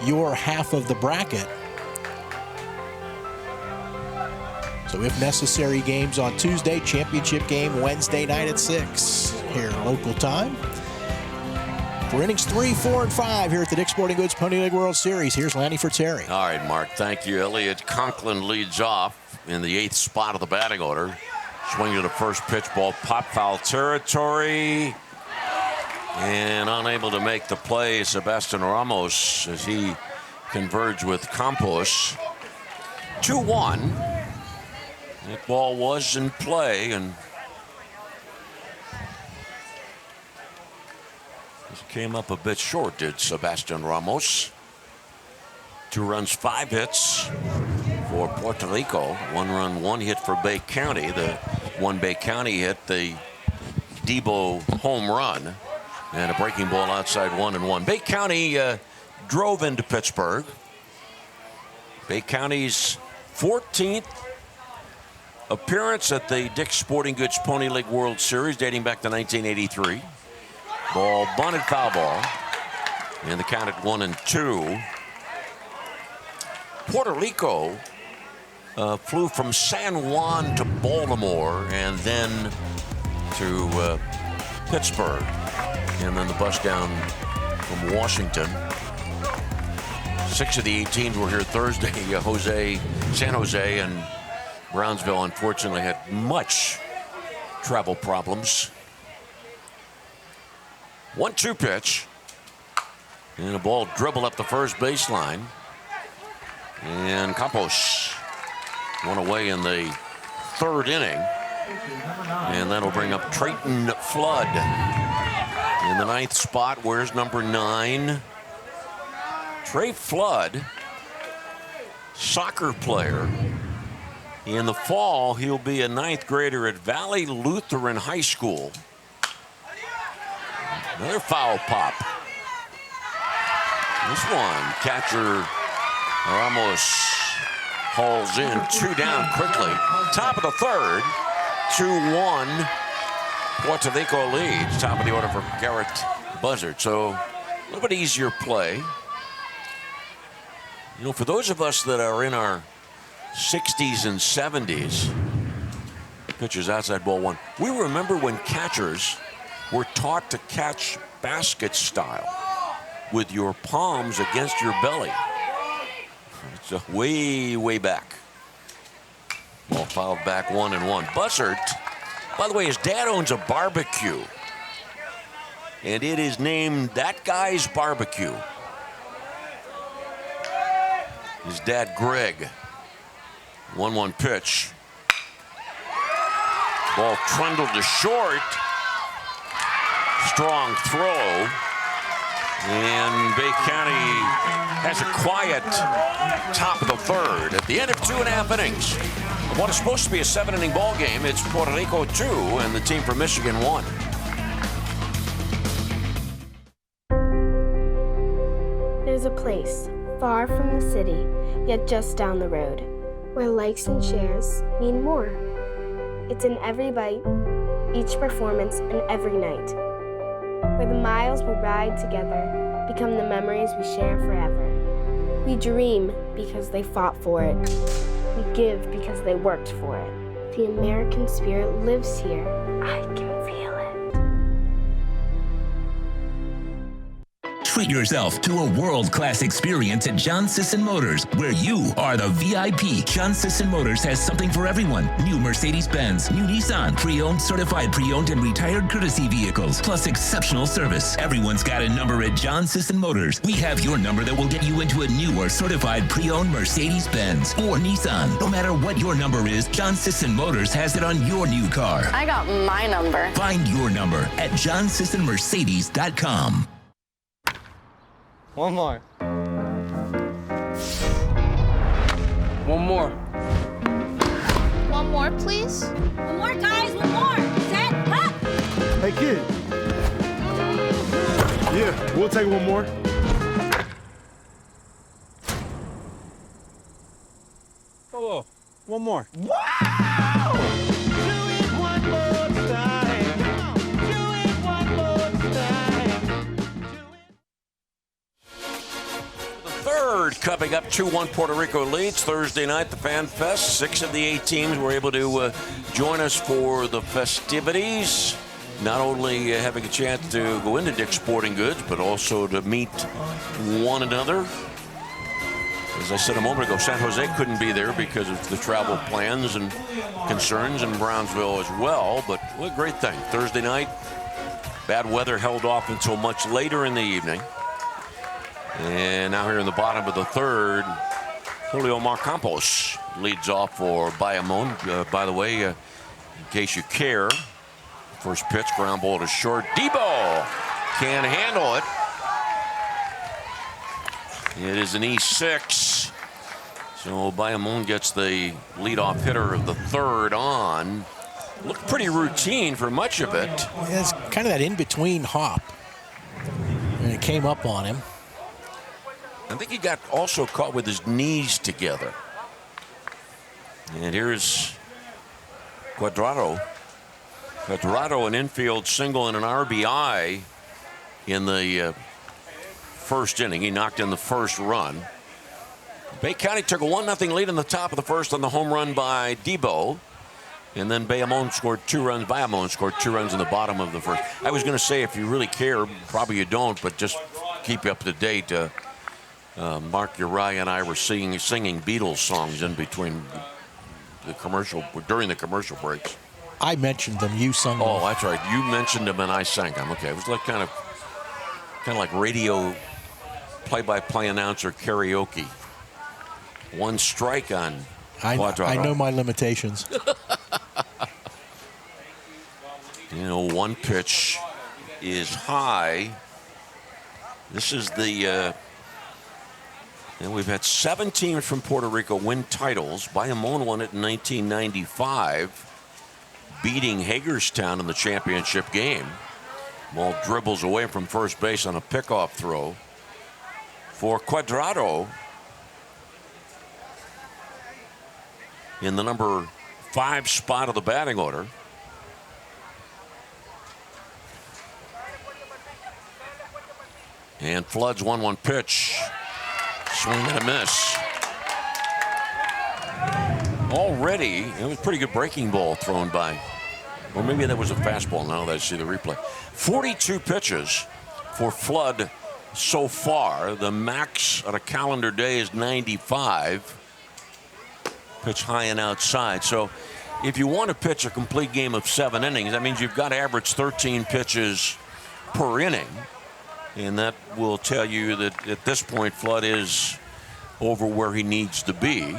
your half of the bracket. So if necessary, games on Tuesday, championship game Wednesday night at 6 here local time. For innings 3, 4, and 5 here at the Dick's Sporting Goods Pony League World Series, here's Lanny for Terry. All right, Mark, thank you. Elliot Conklin leads off in the 8th spot of the batting order. Swing to the first pitch, ball pop, foul territory. And unable to make the play, Sebastian Ramos, as he converged with Campos. 2-1. That ball was in play, and this came up a bit short, did Sebastian Ramos. 2 runs, 5 hits for Puerto Rico. 1 run, 1 hit for BayCounty. The one BayCounty hit, the Debo home run, and a breaking ball outside 1-1. BayCounty drove into Pittsburgh. BayCounty's 14th appearance at the Dick's Sporting Goods Pony League World Series dating back to 1983. Ball bunted, foul ball, and the count at 1-2. Puerto Rico flew from San Juan to Baltimore and then to Pittsburgh, and then the bus down from Washington. 6 of the 8 teams were here Thursday. San Jose and Brownsville unfortunately had much travel problems. 1-2 pitch, and a ball dribbled up the first baseline, and Campos one away in the 3rd inning, and that'll bring up Trayton Flood in the 9th spot. Where's number 9? Trey Flood, soccer player. In the fall, he'll be a 9th grader at Valley Lutheran High School. Another foul pop. This one, catcher Ramos hauls in. 2 down quickly. Top of the 3rd, 2-1. Puerto Rico leads. Top of the order for Garrett Buzzard. So a little bit easier play. You know, for those of us that are in our 60s and 70s, pitches outside ball 1. We remember when catchers were taught to catch basket style with your palms against your belly. It's way, way back. Ball fouled back 1-1. Buzzard By the way, his dad owns a barbecue, and it is named That Guy's Barbecue. His dad, Greg. 1-1 pitch. Ball trundled to short. Strong throw. And BayCounty has a quiet top of the third. At the end of 2.5 innings, what is supposed to be a 7-inning ball game, it's PuertoRico 2 and the team from Michigan 1. There's a place far from the city, yet just down the road, where likes and shares mean more. It's in every bite, each performance, and every night, where the miles we ride together become the memories we share forever. We dream because they fought for it. We give because they worked for it. The American spirit lives here. I can feel it. Treat yourself to a world-class experience at John Sisson Motors, where you are the VIP. John Sisson Motors has something for everyone. New Mercedes-Benz, new Nissan, pre-owned, certified pre-owned, and retired courtesy vehicles, plus exceptional service. Everyone's got a number at John Sisson Motors. We have your number that will get you into a new or certified pre-owned Mercedes-Benz or Nissan. No matter what your number is, John Sisson Motors has it on your new car. I got my number. Find your number at johnsissonmercedes.com. One more. One more. One more, please. One more, guys. One more. Set, up. Hey, kid. Yeah, we'll take one more. Oh, one more. Wow! Third, coming up, 2-1 PuertoRico leads. Thursday night, the Fan Fest. 6 of the 8 teams were able to join us for the festivities. Not only having a chance to go into Dick's Sporting Goods, but also to meet one another. As I said a moment ago, San Jose couldn't be there because of the travel plans and concerns, and Brownsville as well. But what a great thing. Thursday night, bad weather held off until much later in the evening. And now here in the bottom of the third, Julio Marcampos leads off for Bayamón. By the way, in case you care, first pitch, ground ball to short. Debo can't handle it. It is an E6. So Bayamón gets the leadoff hitter of the third on. Looked pretty routine for much of it. Yeah, it's kind of that in-between hop. And it came up on him. I think he got also caught with his knees together. And here's Cuadrado. Cuadrado, an infield single and an RBI in the first inning. He knocked in the first run. BayCounty took a 1-0 lead in the top of the first on the home run by Debo. And then Bayamón scored 2 runs. Bayamón scored 2 runs in the bottom of the first. I was going to say, if you really care, probably you don't, but just keep you up to date. Mark Uriah and I were singing Beatles songs in between the commercial, during the commercial breaks. I mentioned them, you sung them. Oh, that's right. You mentioned them and I sang them. Okay, it was like kind of like radio play-by-play announcer karaoke. One strike on Cuadrado. I know my limitations. You know, one pitch is high. This is the and we've had 7 teams from PuertoRico win titles. Bayamón won it in 1995, beating Hagerstown in the championship game. Ball dribbles away from first base on a pickoff throw. For Cuadrado, in the number 5 spot of the batting order. And Flood's 1-1 pitch. Swing and a miss. Already, it was a pretty good breaking ball thrown by, or maybe that was a fastball now that I see the replay. 42 pitches for Flood so far. The max on a calendar day is 95. Pitch high and outside. So if you want to pitch a complete game of 7 innings, that means you've got to average 13 pitches per inning. And that will tell you that at this point, Flood is over where he needs to be.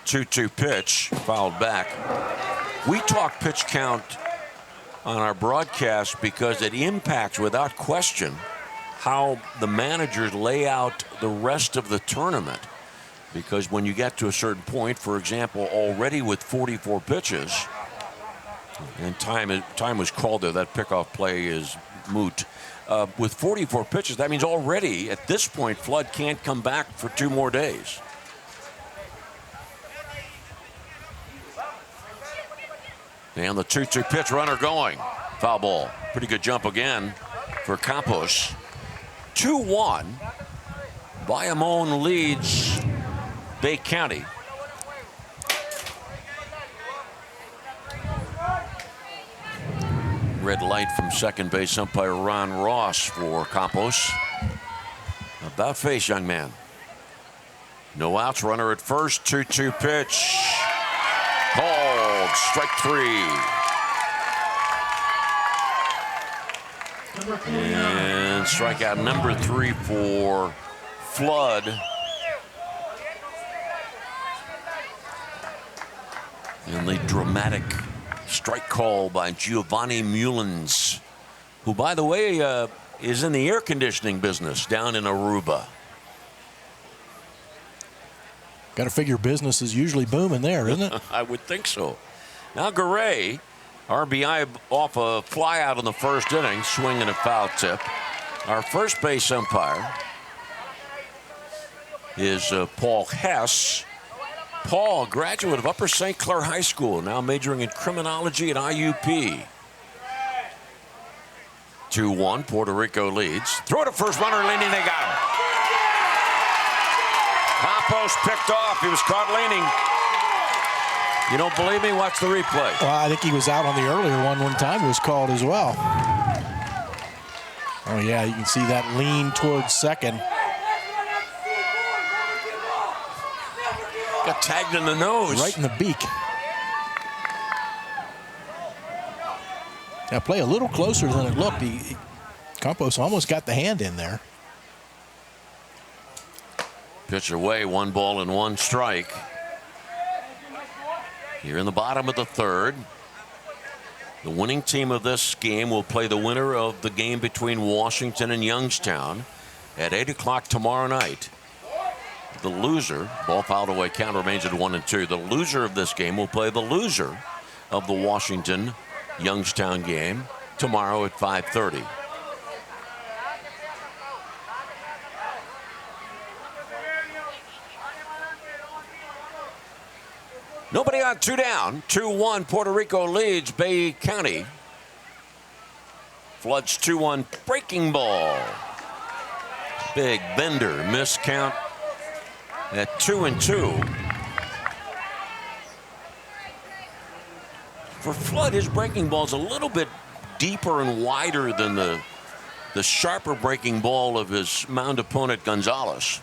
2-2 pitch, fouled back. We talk pitch count on our broadcast because it impacts, without question, how the managers lay out the rest of the tournament. Because when you get to a certain point, for example, already with 44 pitches, and time was called there, that pickoff play is moot. With 44 pitches, that means already at this point, Flood can't come back for 2 more days. And the 2-2 pitch, runner going. Foul ball. Pretty good jump again for Campos. 2-1. Bayamón leads BayCounty. Red light from second base umpire Ron Ross for Campos. About face, young man. No outs, runner at first. 2-2 pitch. Called. Strike 3. And strikeout number 3 for Flood. And the dramatic strike call by Giovanni Mullins, who, by the way, is in the air conditioning business down in Aruba. Got to figure business is usually booming there, isn't it? I would think so. Now Garay, RBI off a fly out in the first inning, swinging a foul tip. Our first base umpire is Paul Hess. Paul, graduate of Upper St. Clair High School, now majoring in criminology at IUP. 2-1, Puerto Rico leads. Throw to first, runner leaning, they got him. Campos picked off, he was caught leaning. You don't believe me? Watch the replay. Well, I think he was out on the earlier one time he was called as well. Oh yeah, you can see that lean towards second. Got tagged in the nose. Right in the beak. Now play a little closer than it looked. Campos almost got the hand in there. Pitch away, 1 ball and 1 strike. Here in the bottom of the third. The winning team of this game will play the winner of the game between Washington and Youngstown at 8 o'clock tomorrow night. The loser, ball fouled away, count remains at 1-2. The loser of this game will play the loser of the Washington Youngstown game tomorrow at 5:30. Nobody on, 2 down. 2-1, Puerto Rico leads BayCounty. Flood's 2-1 breaking ball. Big bender, miscount at 2-2. For Flood, his breaking ball's a little bit deeper and wider than the sharper breaking ball of his mound opponent Gonzalez.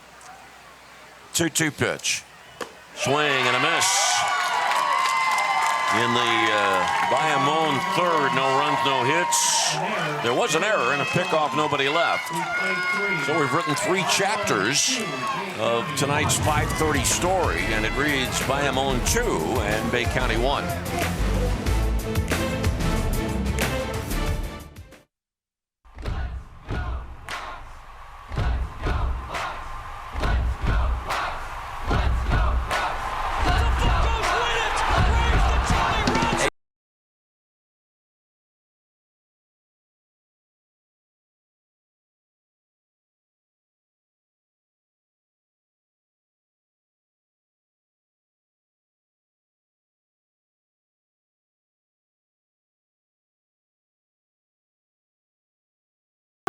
2-2 pitch. Swing and a miss. In the Bayamón third, no runs, no hits. There was an error and a pickoff, nobody left. So we've written 3 chapters of tonight's 5:30 story, and it reads Bayamón 2 and BayCounty 1.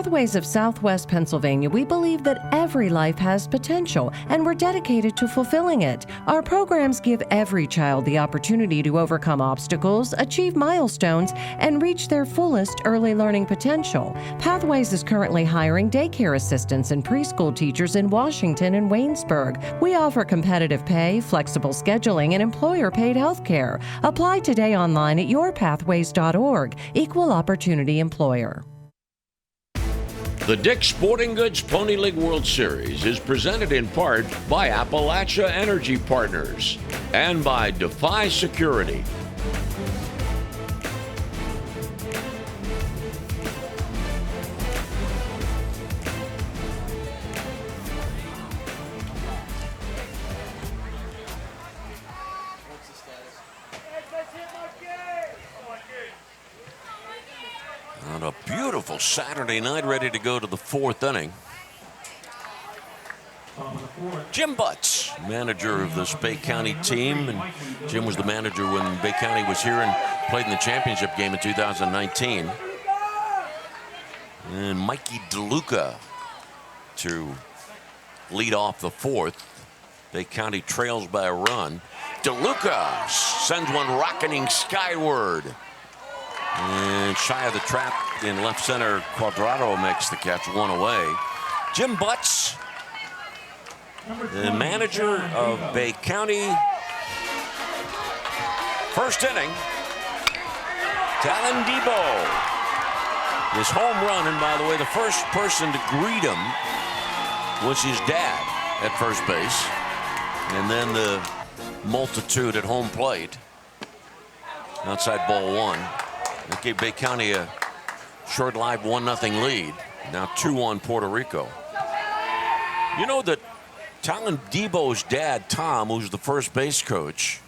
Pathways of Southwest Pennsylvania, we believe that every life has potential, and we're dedicated to fulfilling it. Our programs give every child the opportunity to overcome obstacles, achieve milestones, and reach their fullest early learning potential. Pathways is currently hiring daycare assistants and preschool teachers in Washington and Waynesburg. We offer competitive pay, flexible scheduling, and employer-paid health care. Apply today online at yourpathways.org. Equal opportunity employer. The Dick's Sporting Goods Pony League World Series is presented in part by Appalachia Energy Partners and by Defy Security. On a beautiful Saturday night, ready to go to the fourth inning. Jim Butts, manager of this BayCounty team, and Jim was the manager when BayCounty was here and played in the championship game in 2019. And Mikey DeLuca to lead off the fourth. BayCounty trails by a run. DeLuca sends one rocketing skyward. And shy of the trap in left center, Cuadrado makes the catch, one away. Jim Butts, the manager of BayCounty. First inning, Talon Debo. His home run, and by the way, the first person to greet him was his dad at first base. And then the multitude at home plate. Outside ball one. That gave BayCounty a short-lived 1-0 lead. Now 2-1 Puerto Rico. You know that Talon Debo's dad, Tom, who's the first base coach,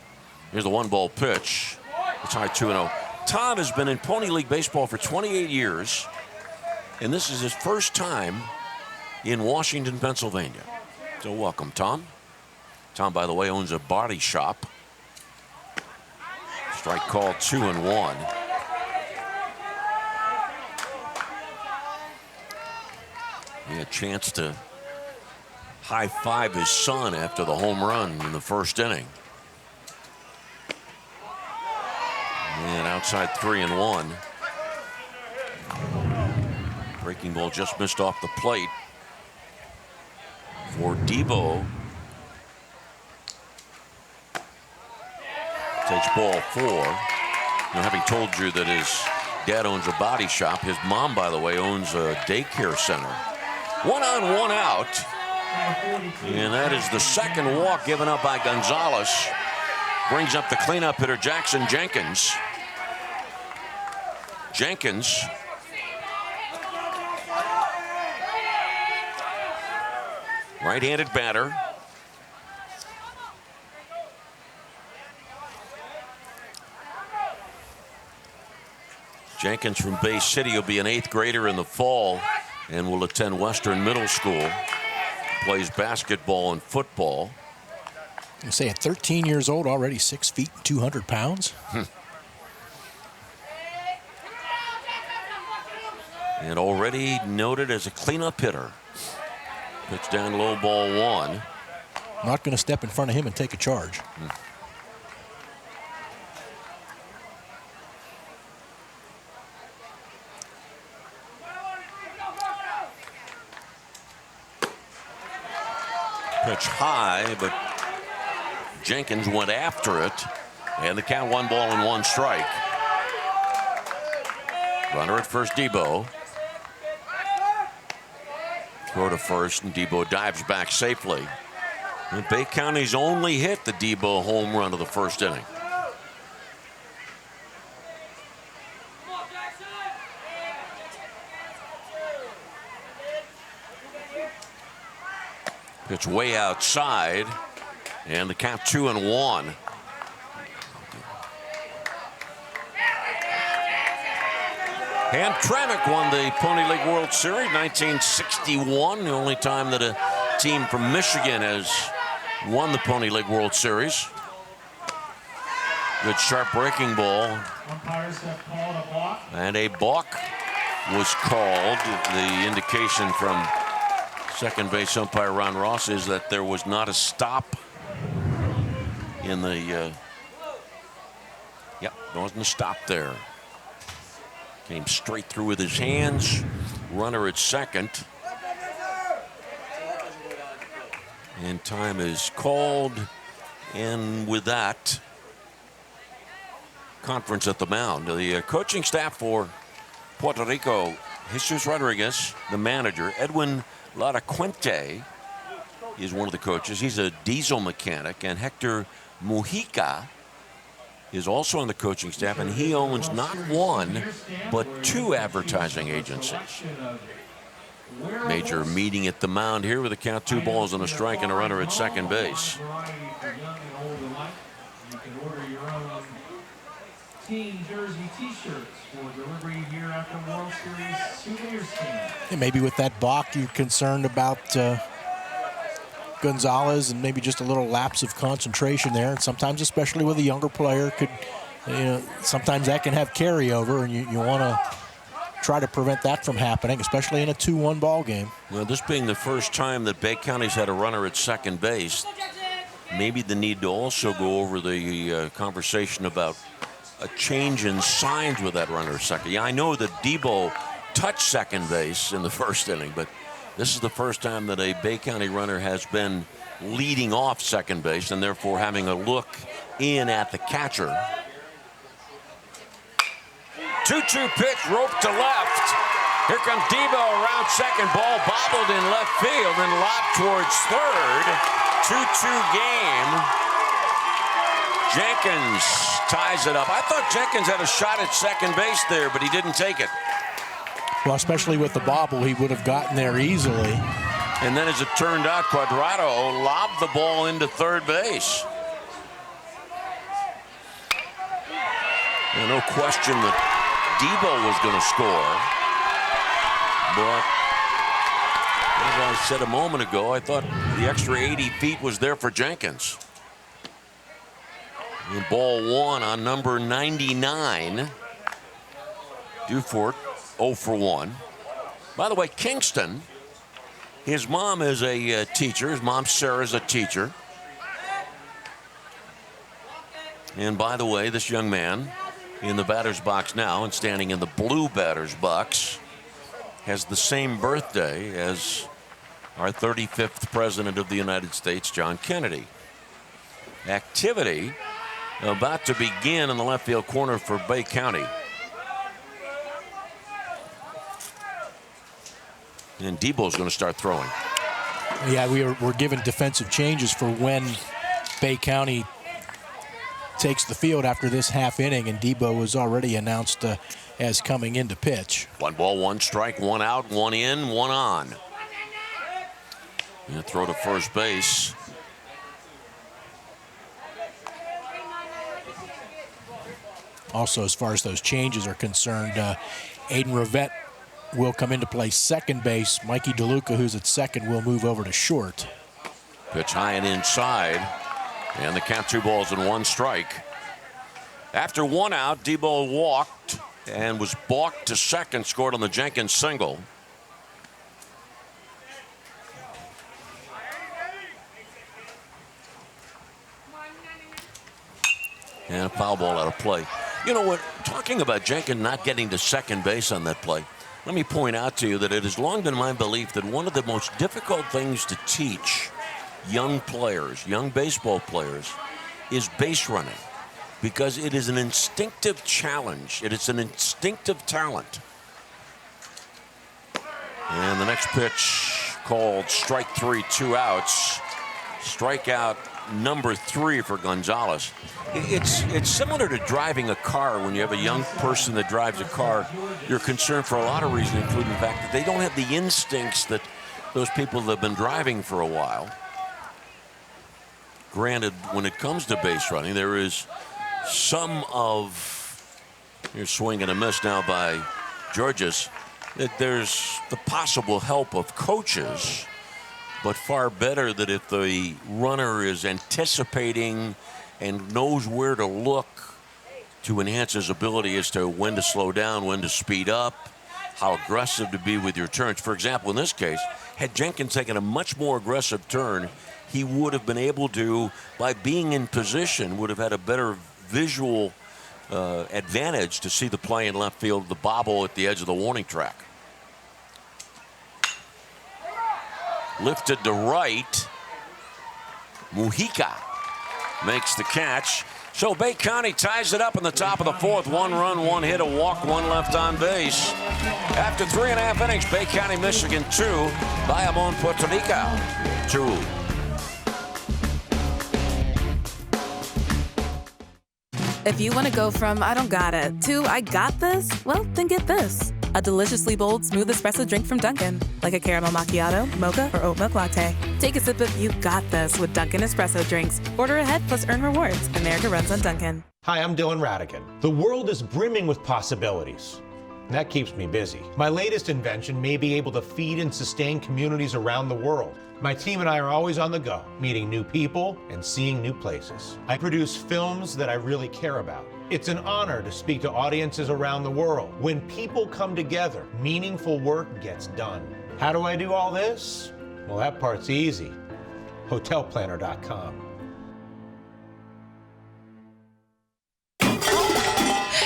here's the 1-ball pitch. It's high 2-0. Tom has been in Pony League baseball for 28 years, and this is his first time in Washington, Pennsylvania. So welcome, Tom. Tom, by the way, owns a body shop. Strike call, 2-1. He had a chance to high-five his son after the home run in the first inning. And outside 3-1. Breaking ball just missed off the plate for Debo. Takes ball 4. Now, having told you that his dad owns a body shop, his mom, by the way, owns a daycare center. 1 on, 1 out. And that is the second walk given up by Gonzalez. Brings up the cleanup hitter, Jackson Jenkins. Jenkins. Right-handed batter. Jenkins from Bay City will be an 8th grader in the fall and will attend Western Middle School. Plays basketball and football. You say at 13 years old, already 6 feet, 200 pounds. And already noted as a cleanup hitter. Pitch down low, ball 1. Not going to step in front of him and take a charge. Pitch high, but Jenkins went after it. And the count, 1 ball and 1 strike. Runner at first, Debo. Throw to first, and Debo dives back safely. And BayCounty's only hit the Debo home run of the first inning. Pitch way outside, and the count 2-1. Hamtramck won the Pony League World Series 1961, the only time that a team from Michigan has won the Pony League World Series. Good sharp breaking ball. Umpires have called a balk. And a balk was called. The indication from second base umpire Ron Ross is that there was not a stop in the. Yep, there wasn't a stop there. Came straight through with his hands. Runner at second. And time is called. And with that, conference at the mound. The coaching staff for Puerto Rico, Jesus Rodriguez, the manager. Edwin Laracuente is one of the coaches. He's a diesel mechanic. And Hector Mujica is also on the coaching staff, and he owns not one, but 2 advertising agencies. Major meeting at the mound here with a count, 2 balls and a strike and a runner at second base. You can order your own team jersey T-shirts for delivery here at the World Series souvenir stand. And maybe with that balk, you're concerned about Gonzalez and maybe just a little lapse of concentration there. And sometimes, especially with a younger player, could, sometimes that can have carryover, and you want to try to prevent that from happening, especially in a 2-1 ball game. Well, this being the first time that BayCounty's had a runner at second base, maybe the need to also go over the conversation about a change in signs with that runner at second. Yeah, I know that Debo touched second base in the first inning, but this is the first time that a BayCounty runner has been leading off second base and therefore having a look in at the catcher. 2-2 pitch, rope to left. Here comes Debo around second, ball bobbled in left field and lobbed towards third. 2-2 game. Jenkins ties it up. I thought Jenkins had a shot at second base there, but he didn't take it. Well, especially with the bobble, he would have gotten there easily. And then as it turned out, Cuadrado lobbed the ball into third base. No question that Debo was going to score. But as I said a moment ago, I thought the extra 80 feet was there for Jenkins. And ball 1 on number 99. Dufort 0 for 1. By the way, Kingston, his mom is a teacher. His mom, Sarah, is a teacher. And by the way, this young man in the batter's box now and standing in the blue batter's box has the same birthday as our 35th president of the United States, John Kennedy. Activity about to begin in the left field corner for BayCounty. And Debo's going to start throwing. Yeah, we're given defensive changes for when BayCounty takes the field after this half inning, and Debo was already announced as coming in to pitch. 1 ball, 1 strike, 1 out, 1 in, 1 on. And throw to first base. Also, as far as those changes are concerned, Aiden Rivette will come into play second base. Mikey DeLuca, who's at second, will move over to short. Pitch high and inside. And the count 2 balls and 1 strike. After 1 out, Debo walked and was balked to second, scored on the Jenkins single. And a foul ball out of play. You know what? Talking about Jenkins not getting to second base on that play, let me point out to you that it has long been my belief that one of the most difficult things to teach young players, young baseball players, is base running, because it is an instinctive challenge. It is an instinctive talent. And the next pitch called strike 3, 2 outs. Strikeout number 3 for Gonzalez. It's similar to driving a car. When you have a young person that drives a car, you're concerned for a lot of reasons, including the fact that they don't have the instincts that those people that have been driving for a while. Granted, when it comes to base running, there is some of, here's swing and a miss now by Georges, that there's the possible help of coaches, but far better that if the runner is anticipating and knows where to look to enhance his ability as to when to slow down, when to speed up, how aggressive to be with your turns. For example, in this case, had Jenkins taken a much more aggressive turn, he would have been able to, by being in position, would have had a better visual advantage to see the play in left field, the bobble at the edge of the warning track. Lifted to right. Mujica makes the catch. So BayCounty ties it up in the top of the fourth. 1 run, 1 hit, a walk, 1 left on base. After 3.5 innings, BayCounty, Michigan 2, Bayamón, PuertoRico 2. If you want to go from I don't got it to I got this, well, then get this. A deliciously bold, smooth espresso drink from Dunkin'. Like a caramel macchiato, mocha, or oat milk latte. Take a sip of You Got This with Dunkin' espresso drinks. Order ahead plus earn rewards. America runs on Dunkin'. Hi, I'm Dylan Radigan. The world is brimming with possibilities. And that keeps me busy. My latest invention may be able to feed and sustain communities around the world. My team and I are always on the go, meeting new people and seeing new places. I produce films that I really care about. It's an honor to speak to audiences around the world. When people come together, meaningful work gets done. How do I do all this? Well, that part's easy. HotelPlanner.com.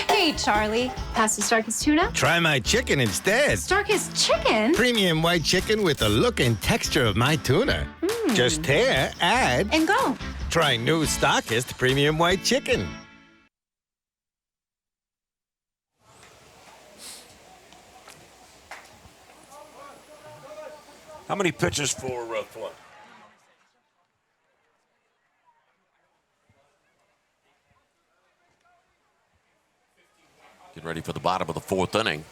Hey, Charlie. Pass the Starkist tuna? Try my chicken instead. Starkist chicken? Premium white chicken with the look and texture of my tuna. Just tear, add, and go. Try new Starkist Premium White Chicken. How many pitches for Flood? Get ready for the bottom of the fourth inning.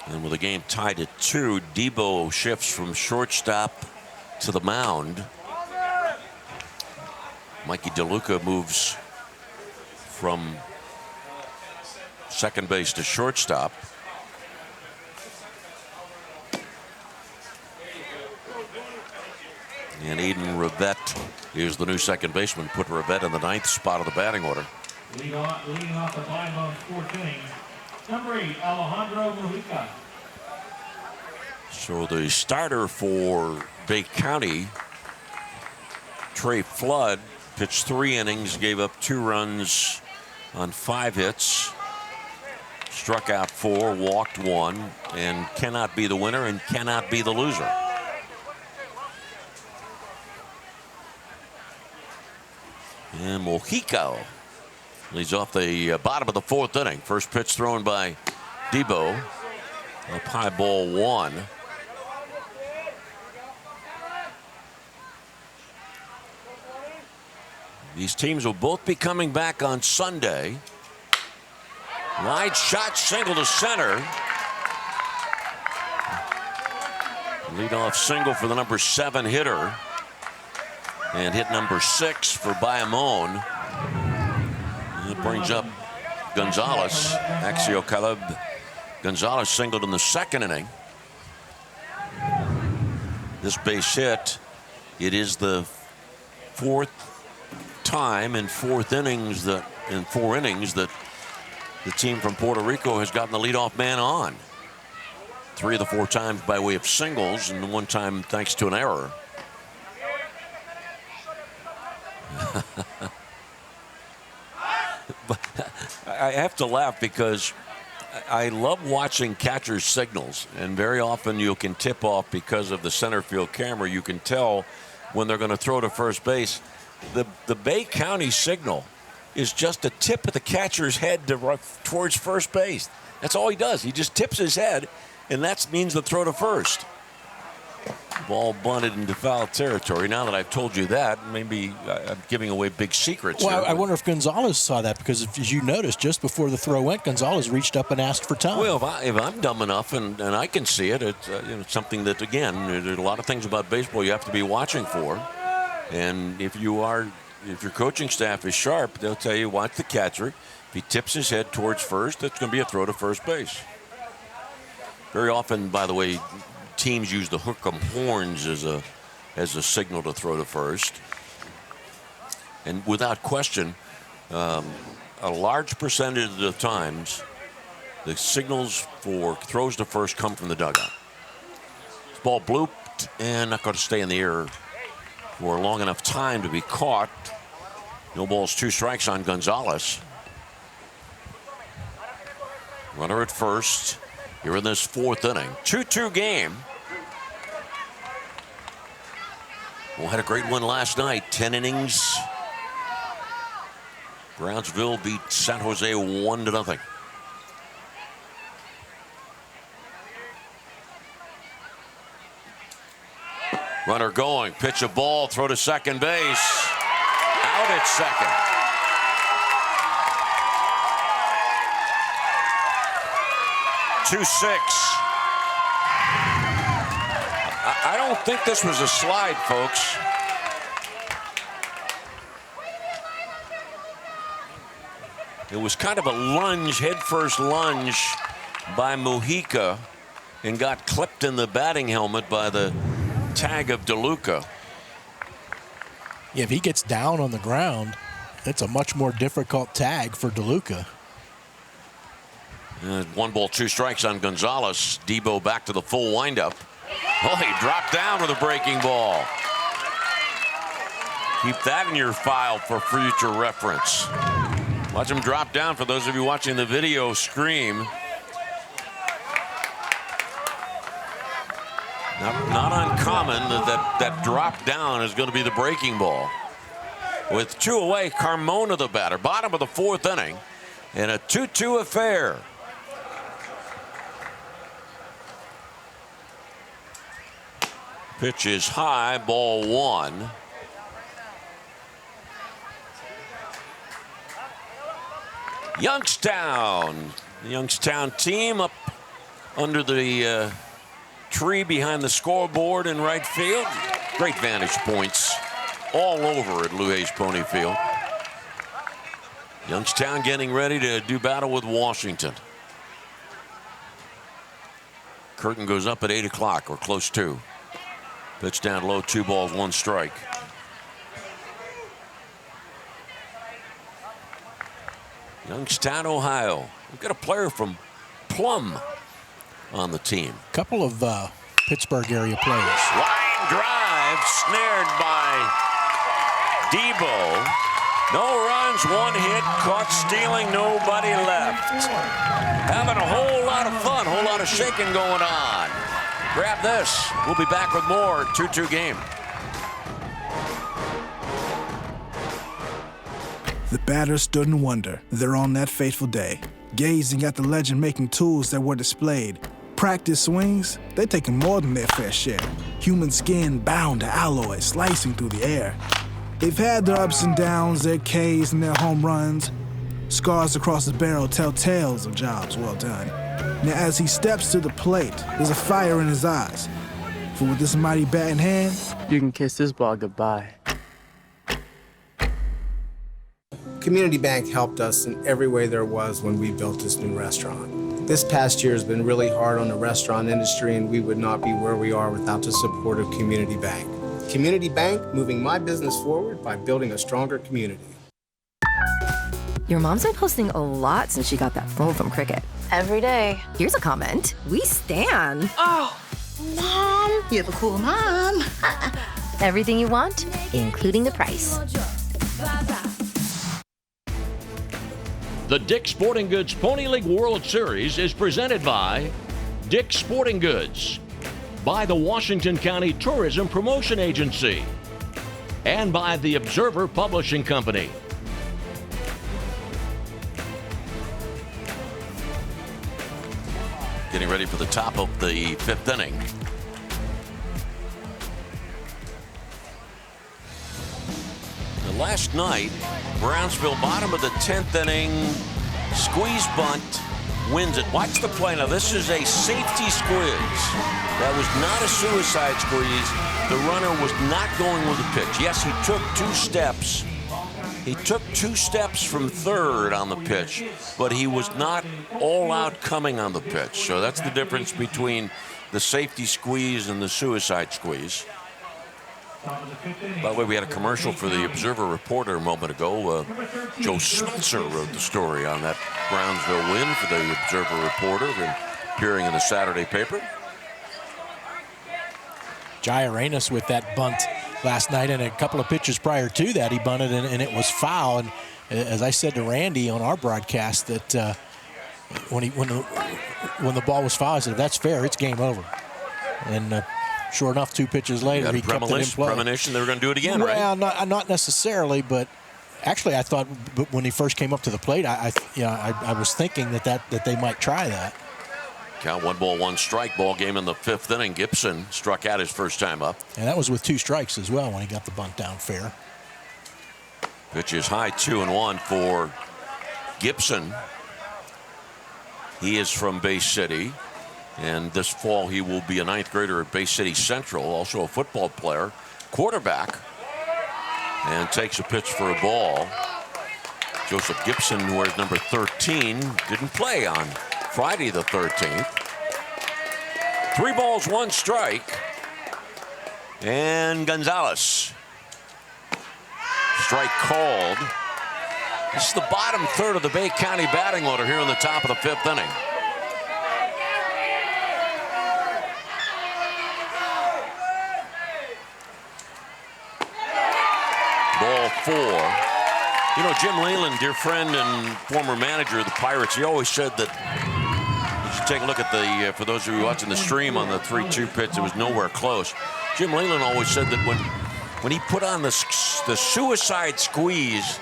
And with the game tied at 2, Debo shifts from shortstop to the mound. Mikey DeLuca moves from second base to shortstop. And Aiden Rivette is the new second baseman. Put Rivette in the 9th spot of the batting order. Leading off the Bayamón fourth inning, number 8, Alejandro Mujica. So the starter for BayCounty, Trey Flood, pitched 3 innings, gave up 2 runs on 5 hits, struck out 4, walked 1, and cannot be the winner and cannot be the loser. And Mujica leads off the bottom of the fourth inning. First pitch thrown by Debo. Up high, ball 1. These teams will both be coming back on Sunday. Wide shot, single to center. Leadoff single for the number 7 hitter. And hit number 6 for Bayamón. It brings up Gonzalez. Axio Caleb Gonzalez singled in the 2nd inning. This base hit, it is the 4th time in 4 innings that the team from Puerto Rico has gotten the leadoff man on. 3 of the 4 times by way of singles, and 1 time thanks to an error. But I have to laugh because I love watching catchers' signals, and very often you can tip off because of the center field camera. You can tell when they're going to throw to first base. The BayCounty signal is just a tip of the catcher's head towards first base. That's all he does. He just tips his head, and that means the throw to first. Ball bunted into foul territory. Now that I've told you that, maybe I'm giving away big secrets. Well, here, I wonder if Gonzalez saw that, because as you noticed, just before the throw went, Gonzalez reached up and asked for time. Well, if I'm dumb enough and I can see it, it's something that, again, there's a lot of things about baseball you have to be watching for. And if your coaching staff is sharp, they'll tell you, watch the catcher. If he tips his head towards first, it's going to be a throw to first base. Very often, by the way, teams use the hook 'em horns as a signal to throw to first. And without question, A large percentage of the times, the signals for throws to first come from the dugout. This ball blooped and not going to stay in the air for a long enough time to be caught. No balls, 2 strikes on Gonzalez. Runner at first here in this 4th inning. 2-2 game. Well, had a great one last night. 10 innings. Brownsville beat San Jose 1-0. Runner going, pitch a ball, throw to second base. Out at second. I don't think this was a slide, folks. It was kind of a lunge, head-first lunge by Mujica, and got clipped in the batting helmet by the tag of DeLuca. Yeah, if he gets down on the ground, it's a much more difficult tag for DeLuca. 1 ball, 2 strikes on Gonzalez. Debo back to the full windup. Oh, he dropped down with a breaking ball. Keep that in your file for future reference. Watch him drop down. For those of you watching the video, scream. Not uncommon that drop down is going to be the breaking ball. With 2 away, Carmona the batter. Bottom of the 4th inning. And a 2-2 affair. Pitch is high, ball 1. Youngstown. The Youngstown team up under the tree behind the scoreboard in right field. Great vantage points all over at Lou Hayes Pony Field. Youngstown getting ready to do battle with Washington. Curtain goes up at 8 o'clock or close to. Pitch down low, 2 balls, 1 strike. Youngstown, Ohio. We've got a player from Plum on the team. Couple of Pittsburgh area players. Line drive snared by Debo. No runs, 1 hit, caught stealing, nobody left. Having a whole lot of fun, whole lot of shaking going on. Grab this. We'll be back with more 2-2 game. The batters stood in wonder there on that fateful day, gazing at the legend-making tools that were displayed. Practice swings, they're taking more than their fair share. Human skin bound to alloy, slicing through the air. They've had their ups and downs, their Ks and their home runs. Scars across the barrel tell tales of jobs well done. Now as he steps to the plate, there's a fire in his eyes. For with this mighty bat in hand, You can kiss this ball goodbye. Community Bank helped us in every way there was when we built this new restaurant. This past year has been really hard on the restaurant industry, and we would not be where we are without the support of Community Bank. Community Bank, moving my business forward by building a stronger community. Your mom's been posting a lot since she got that phone from Cricket. Every day. Here's a comment. We stan. Oh, Mom, you have a cool mom. Everything you want, including the price. The Dick's Sporting Goods Pony League World Series is presented by Dick's Sporting Goods, by the Washington County Tourism Promotion Agency, and by the Observer Publishing Company. Getting ready for the top of the 5th inning. Now, last night, Brownsville, bottom of the 10th inning, squeeze bunt, wins it. Watch the play now. This is a safety squeeze. That was not a suicide squeeze. The runner was not going with the pitch. Yes, he took 2 steps. He took 2 steps from third on the pitch, but he was not all out coming on the pitch. So that's the difference between the safety squeeze and the suicide squeeze. By the way, we had a commercial for the Observer Reporter a moment ago. Joe Smeltzer wrote the story on that Brownsville win for the Observer Reporter, and appearing in the Saturday paper. Jai Arenas with that bunt last night, and a couple of pitches prior to that he bunted, and it was foul. And as I said to Randy on our broadcast, that when the ball was foul, I said, if that's fair, it's game over. And sure enough, 2 pitches later, he kept it in play. Premonition they were going to do it again, right? Well, not necessarily, but actually I thought when he first came up to the plate, I was thinking that they might try that. Count 1 ball, 1 strike. Ball game in the 5th inning. Gibson struck out his first time up. And that was with 2 strikes as well when he got the bunt down fair. Pitch is high, 2-1 for Gibson. He is from Bay City, and this fall he will be a 9th grader at Bay City Central, also a football player, quarterback, and takes a pitch for a ball. Joseph Gibson, who wears number 13, didn't play on Friday the 13th. 3 balls, 1 strike. And Gonzalez. Strike called. This is the bottom third of the BayCounty batting order here in the top of the 5th inning. Ball 4. You know, Jim Leyland, dear friend and former manager of the Pirates, he always said that you should take a look at the, for those of you watching the stream on the 3-2 pitch, it was nowhere close. Jim Leyland always said that when he put on the suicide squeeze,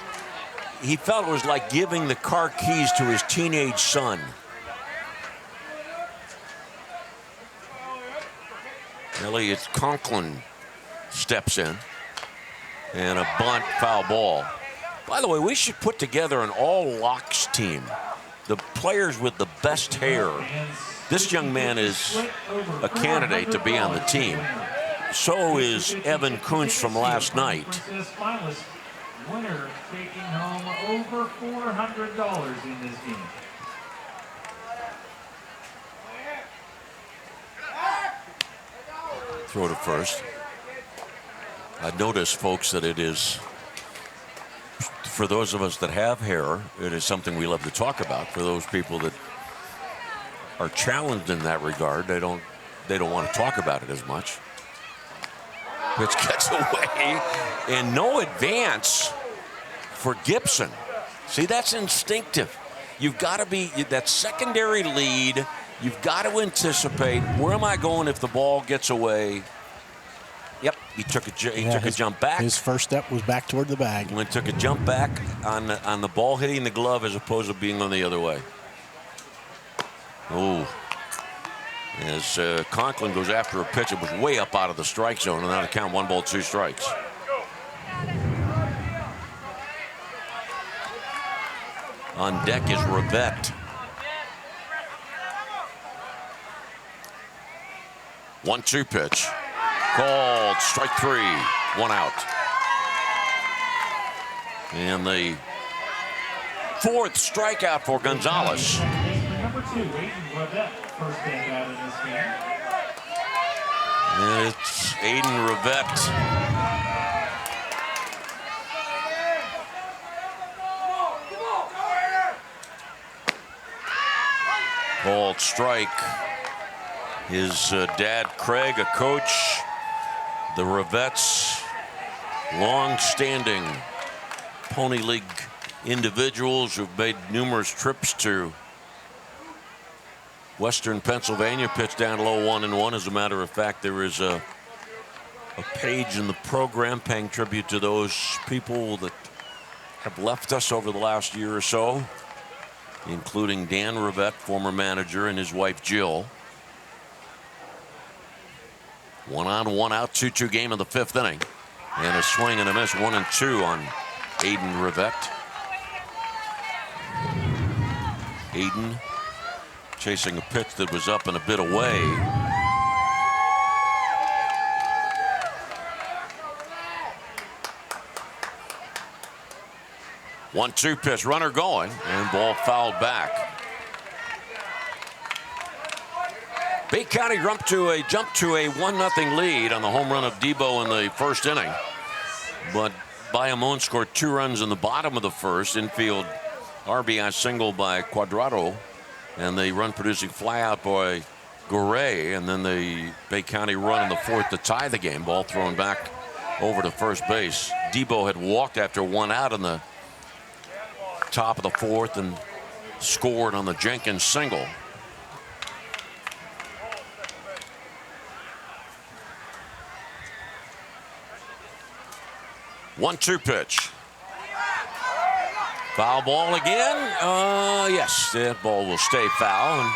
he felt it was like giving the car keys to his teenage son. Elliot Conklin steps in, and a bunt, foul ball. By the way, we should put together an all-locks team. The players with the best hair. This young man is a candidate to be on the team. So is Evan Kuntz from last night. Winner taking home over $400 in this game. Throw to first. I notice, folks, that it is, for those of us that have hair, it is something we love to talk about. For those people that are challenged in that regard, they don't want to talk about it as much. Pitch gets away, and no advance for Gibson. See, that's instinctive. You've got to be that secondary lead. You've got to anticipate, where am I going if the ball gets away? Yep, he took a jump back. His first step was back toward the bag. And took a jump back on the ball hitting the glove as opposed to being on the other way. Oh. As Conklin goes after a pitch, it was way up out of the strike zone, and now to count 1 ball, 2 strikes. On deck is Rivette. 1-2 pitch. Called, strike 3, 1 out. And the 4th strikeout for Gonzalez. Number 2, Aiden Rivette, first base out in this game. And it's Aiden Rivette. Called strike. His dad, Craig, a coach. The Rivettes, long-standing Pony League individuals who've made numerous trips to Western Pennsylvania. Pitched down low 1-1. As a matter of fact, there is a page in the program paying tribute to those people that have left us over the last year or so, including Dan Rivette, former manager, and his wife Jill. 1 on, 1 out, 2-2 game in the 5th inning. And a swing and a miss, 1-2 on Aiden Rivette. Aiden chasing a pitch that was up and a bit away. One-two pitch, runner going, and ball fouled back. BayCounty jumped to a 1-0 lead on the home run of Debo in the first inning. But Bayamón scored 2 runs in the bottom of the first. Infield RBI single by Cuadrado. And the run-producing flyout by Goray. And then the BayCounty run in the fourth to tie the game. Ball thrown back over to first base. Debo had walked after 1 out in the top of the fourth and scored on the Jenkins single. One-two pitch. Foul ball again. Yes, that ball will stay foul. And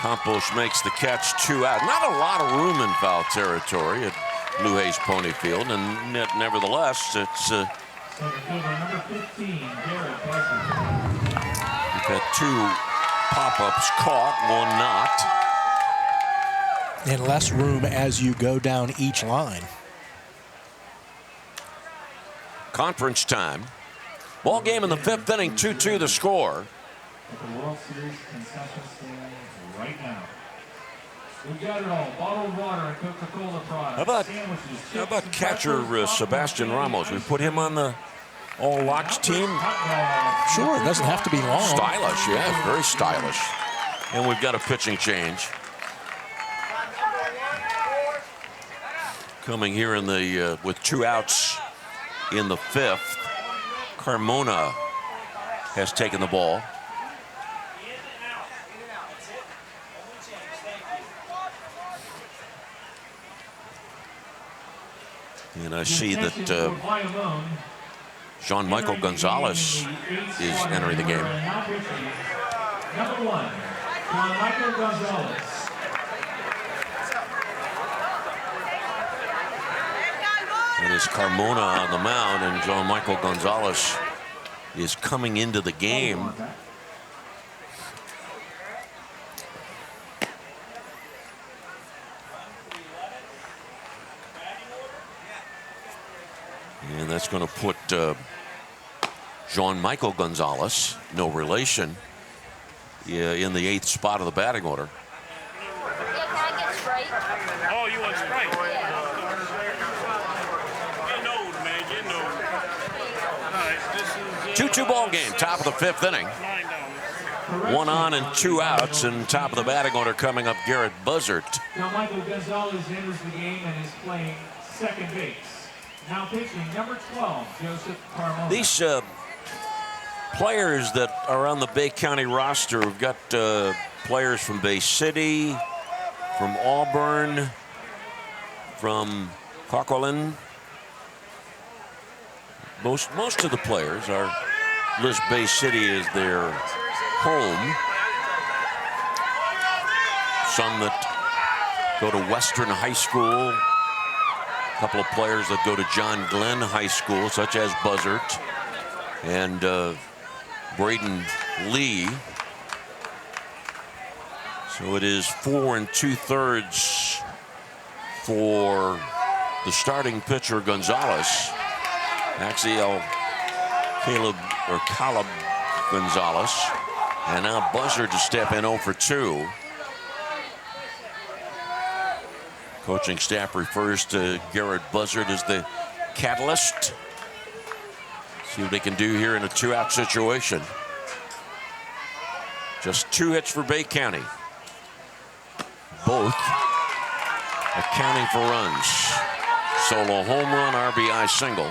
Campos makes the catch, 2 out. Not a lot of room in foul territory at Blue Hayes Pony Field, and nevertheless, it's we've had 2 pop-ups caught, 1 not. And less room as you go down each line. Conference time. Ball game in the 5th inning, 2-2 the score. The World Series concession stand right now. We've got it all. Bottled water and Coca-Cola products. How about catcher Sebastian Ramos? We put him on the All Locks team. Sure, it doesn't have to be long. Stylish, yeah, very stylish. And we've got a pitching change. Coming here in the with 2 outs in the 5th. Carmona has taken the ball. And I see that Jean-Michael Gonzalez is entering the game. Number 1, Jean-Michael Gonzalez. And it's Carmona on the mound, and Jean-Michael Gonzalez is coming into the game. And that's going to put Jean-Michael Gonzalez, no relation, in the 8th spot of the batting order. Oh, you want Sprite? Get old, man. Get old. All right, this is 2-2 ball game, top of the 5th inning. 1 on and 2 outs, and top of the batting order coming up, Garrett Buzzard. Now Michael Gonzalez enters the game and is playing second base. Now pitching number 12, Joseph Carmona. These players that are on the BayCounty roster, we've got players from Bay City, from Auburn, from Coquitlam. Most of the players are list Bay City as their home. Some that go to Western High School. A couple of players that go to John Glenn High School, such as Buzzard and Braden Lee. So it is 4 2/3 for the starting pitcher Gonzalez. Actually, Caleb Gonzalez, and now Buzzard to step in 0 for 2. Coaching staff refers to Garrett Buzzard as the catalyst. See what they can do here in a 2-out situation. Just 2 hits for BayCounty. Both accounting for runs. Solo home run, RBI single.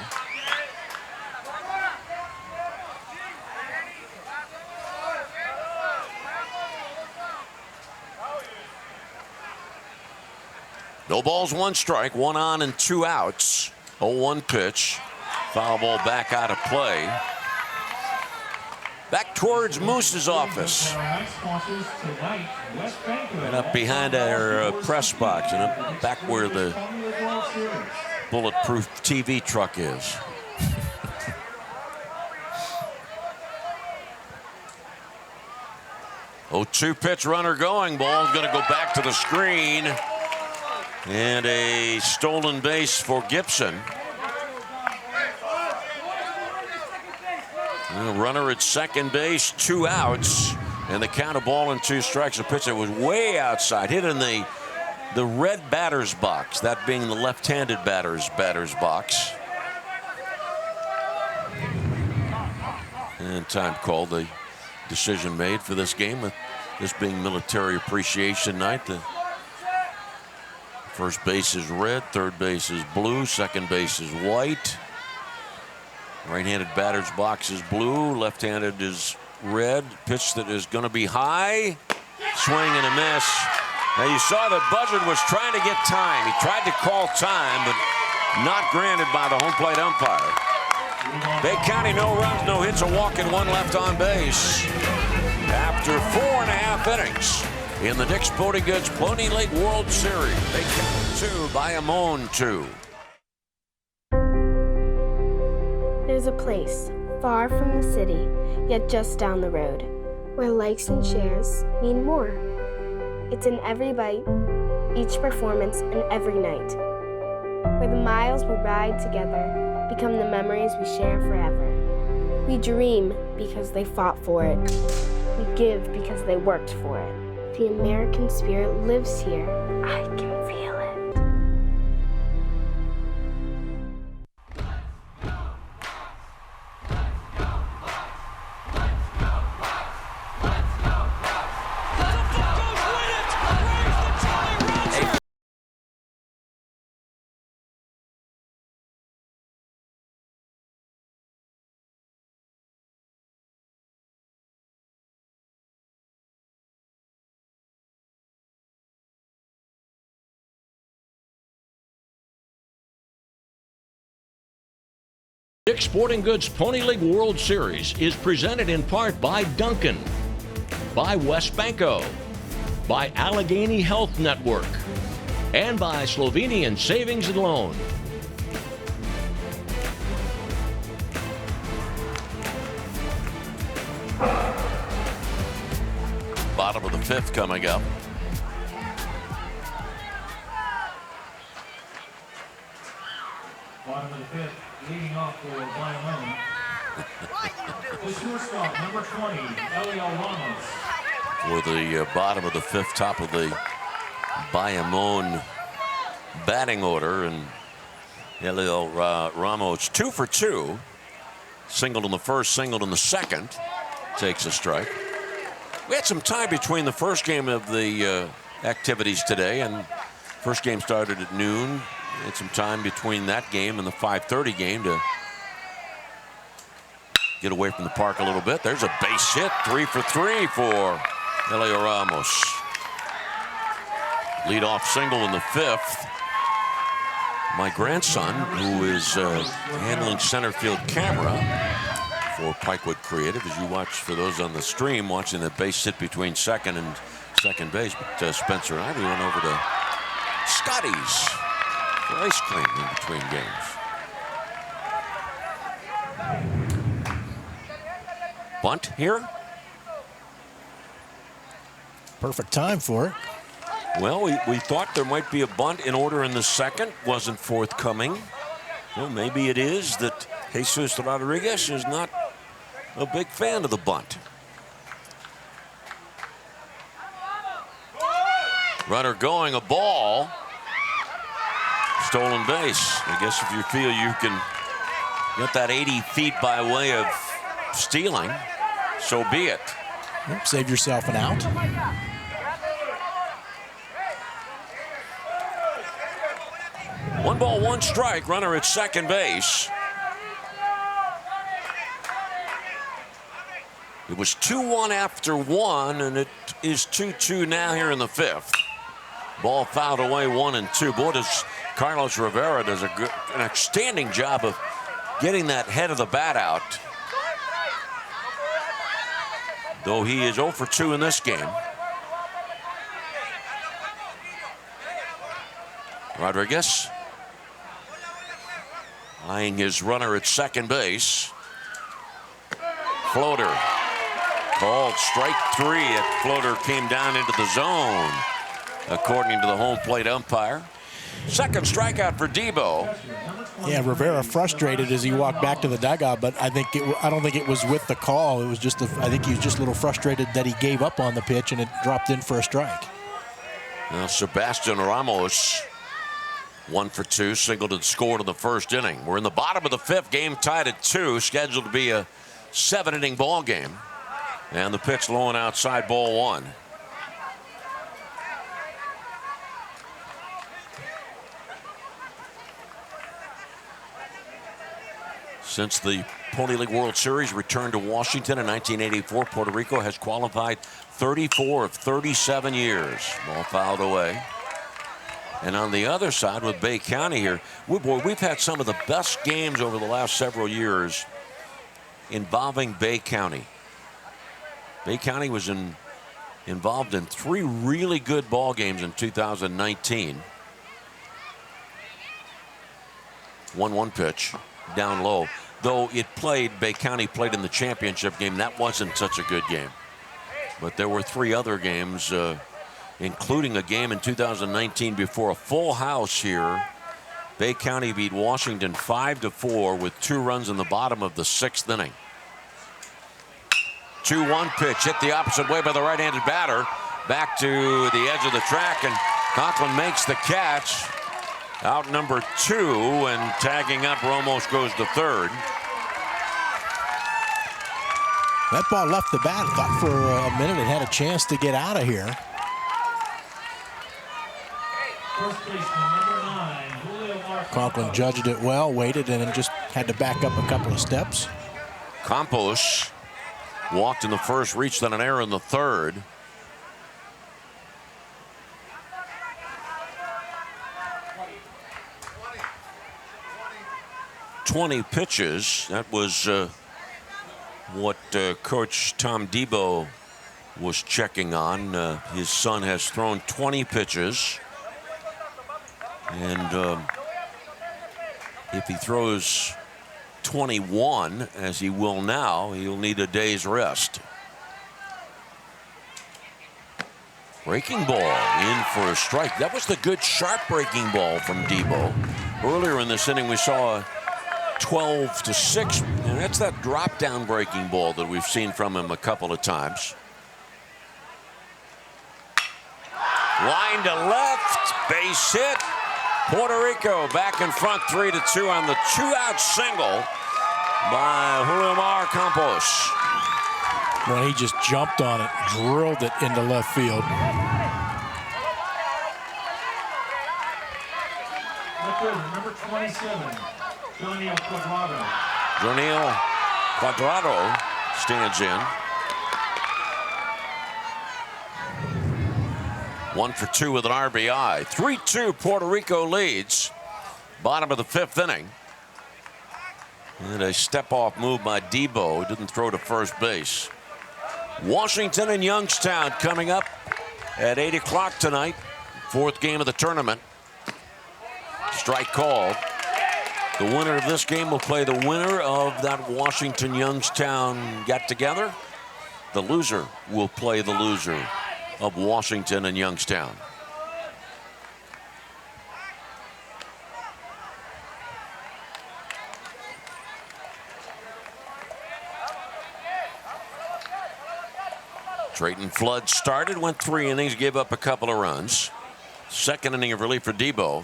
No balls, 1 strike, 1 on and 2 outs. 0-1 pitch. Foul ball back out of play. Back towards Moose's office. And up behind our press box, and up back where the bulletproof TV truck is. Oh, 2 pitch runner going. Ball's going to go back to the screen. And a stolen base for Gibson. And a runner at second base, 2 outs. And the count of ball and 2 strikes. A pitch that was way outside, hit in the red batter's box, that being the left-handed batter's box. And time called. The decision made for this game, with this being Military Appreciation Night. The first base is red, third base is blue, second base is white. Right-handed batter's box is blue, left-handed is red. Pitch that is going to be high. Swing and a miss. Now you saw that Buzzard was trying to get time. He tried to call time, but not granted by the home plate umpire. BayCounty, no runs, no hits, a walk, and 1 left on base. After 4.5 innings in the Dick's Sporting Goods Pony League World Series. BayCounty 2, Bayamón 2. There's a place far from the city, yet just down the road, where likes and shares mean more. It's in every bite, each performance, and every night, where the miles we ride together become the memories we share forever. We dream because they fought for it. We give because they worked for it. The American spirit lives here. I can feel it. Dick's Sporting Goods Pony League World Series is presented in part by Duncan, by Westbanco, by Allegheny Health Network, and by Slovenian Savings and Loan. Bottom of the 5th coming up. Bottom of the 5th, leading off for Bayamón. The shortstop, number 20, Elio Ramos. For the bottom of the 5th, top of the Bayamón batting order, and Elio Ramos 2 for 2. Singled in the first, singled in the second. Takes a strike. We had some time between the first game of the activities today, and first game started at noon. We had some time between that game and the 5:30 game to get away from the park a little bit. There's a base hit, 3 for 3 for Elio Ramos. Leadoff single in the 5th. My grandson, who is handling center field camera for Pikewood Creative, as you watch, for those on the stream, watching the base hit between second and second base. But Spencer and I, we went over to Scotty's for ice cream in between games. Bunt here. Perfect time for it. Well, we thought there might be a bunt in order in the second. Wasn't forthcoming. Well, maybe it is that Jesus Rodriguez is not a big fan of the bunt. Runner going, a ball. Stolen base. I guess if you feel you can get that 80 feet by way of stealing, so be it. Save yourself an out. One ball, one strike. Runner at second base. It was 2-1 after 1, and it is 2-2 now here in the 5th. Ball fouled away, 1 and 2. Boy, does Carlos Rivera does an outstanding job of getting that head of the bat out. Though he is 0 for 2 in this game. Rodriguez eyeing his runner at second base. Floater called strike 3. That floater came down into the zone, according to the home plate umpire. Second strikeout for Debo. Yeah, Rivera frustrated as he walked back to the dugout, but I don't think it was with the call. It was just I think he was just a little frustrated that he gave up on the pitch and it dropped in for a strike. Now Sebastian Ramos, 1 for 2, singled and scored in the first inning. We're in the bottom of the 5th, game tied at 2, scheduled to be a 7-inning ball game. And the pitch low and outside, ball 1. Since the Pony League World Series returned to Washington in 1984, Puerto Rico has qualified 34 of 37 years. Ball fouled away. And on the other side with BayCounty here, we've had some of the best games over the last several years involving BayCounty. BayCounty was involved in 3 really good ball games in 2019. 1-1 pitch, down low. Though BayCounty played in the championship game, that wasn't such a good game. But there were 3 other games, including a game in 2019 before a full house here. BayCounty beat Washington 5-4 with 2 runs in the bottom of the 6th inning. 2-1 pitch hit the opposite way by the right-handed batter. Back to the edge of the track, and Conklin makes the catch. Out number 2, and tagging up Ramos goes to third. That ball left the bat. I thought for a minute it had a chance to get out of here. First baseman, number 9, Julio Marquez. Conklin judged it well, waited, and then just had to back up a couple of steps. Campos walked in the first, reached on an error in the third. "20 pitches. That was what Coach Tom Debo was checking on. His son has thrown 20 pitches. And if he throws 21, as he will now, he'll need a day's rest. Breaking ball in for a strike. That was the good sharp breaking ball from Debo. Earlier in this inning, we saw a 12-6, and that's that drop down breaking ball that we've seen from him a couple of times. Line to left, base hit. Puerto Rico back in front 3-2 on the 2-out single by Julio Campos. Well, he just jumped on it, drilled it into left field. Number 27, Joniel Cuadrado. Joniel Cuadrado stands in. 1 for 2 with an RBI. 3-2 Puerto Rico leads. Bottom of the 5th inning. And a step-off move by Debo. Didn't throw to first base. Washington and Youngstown coming up at 8 o'clock tonight. 4th game of the tournament. Strike called. The winner of this game will play the winner of that Washington-Youngstown get-together. The loser will play the loser of Washington and Youngstown. Drayton Flood started, went 3 innings, gave up a couple of runs. 2nd inning of relief for Debo.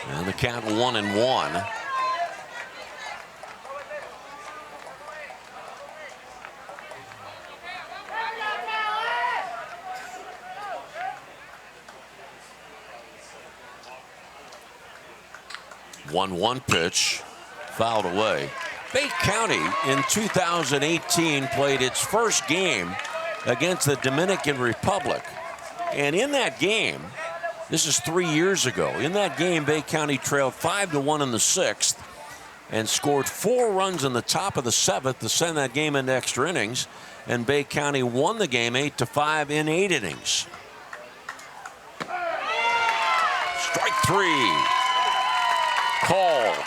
And the count 1-1. One pitch, fouled away. BayCounty in 2018 played its first game against the Dominican Republic. And in that game, this is 3 years ago, in that game BayCounty trailed 5-1 in the 6th and scored 4 runs in the top of the 7th to send that game into extra innings. And BayCounty won the game 8-5 in 8 innings. Strike 3. Called.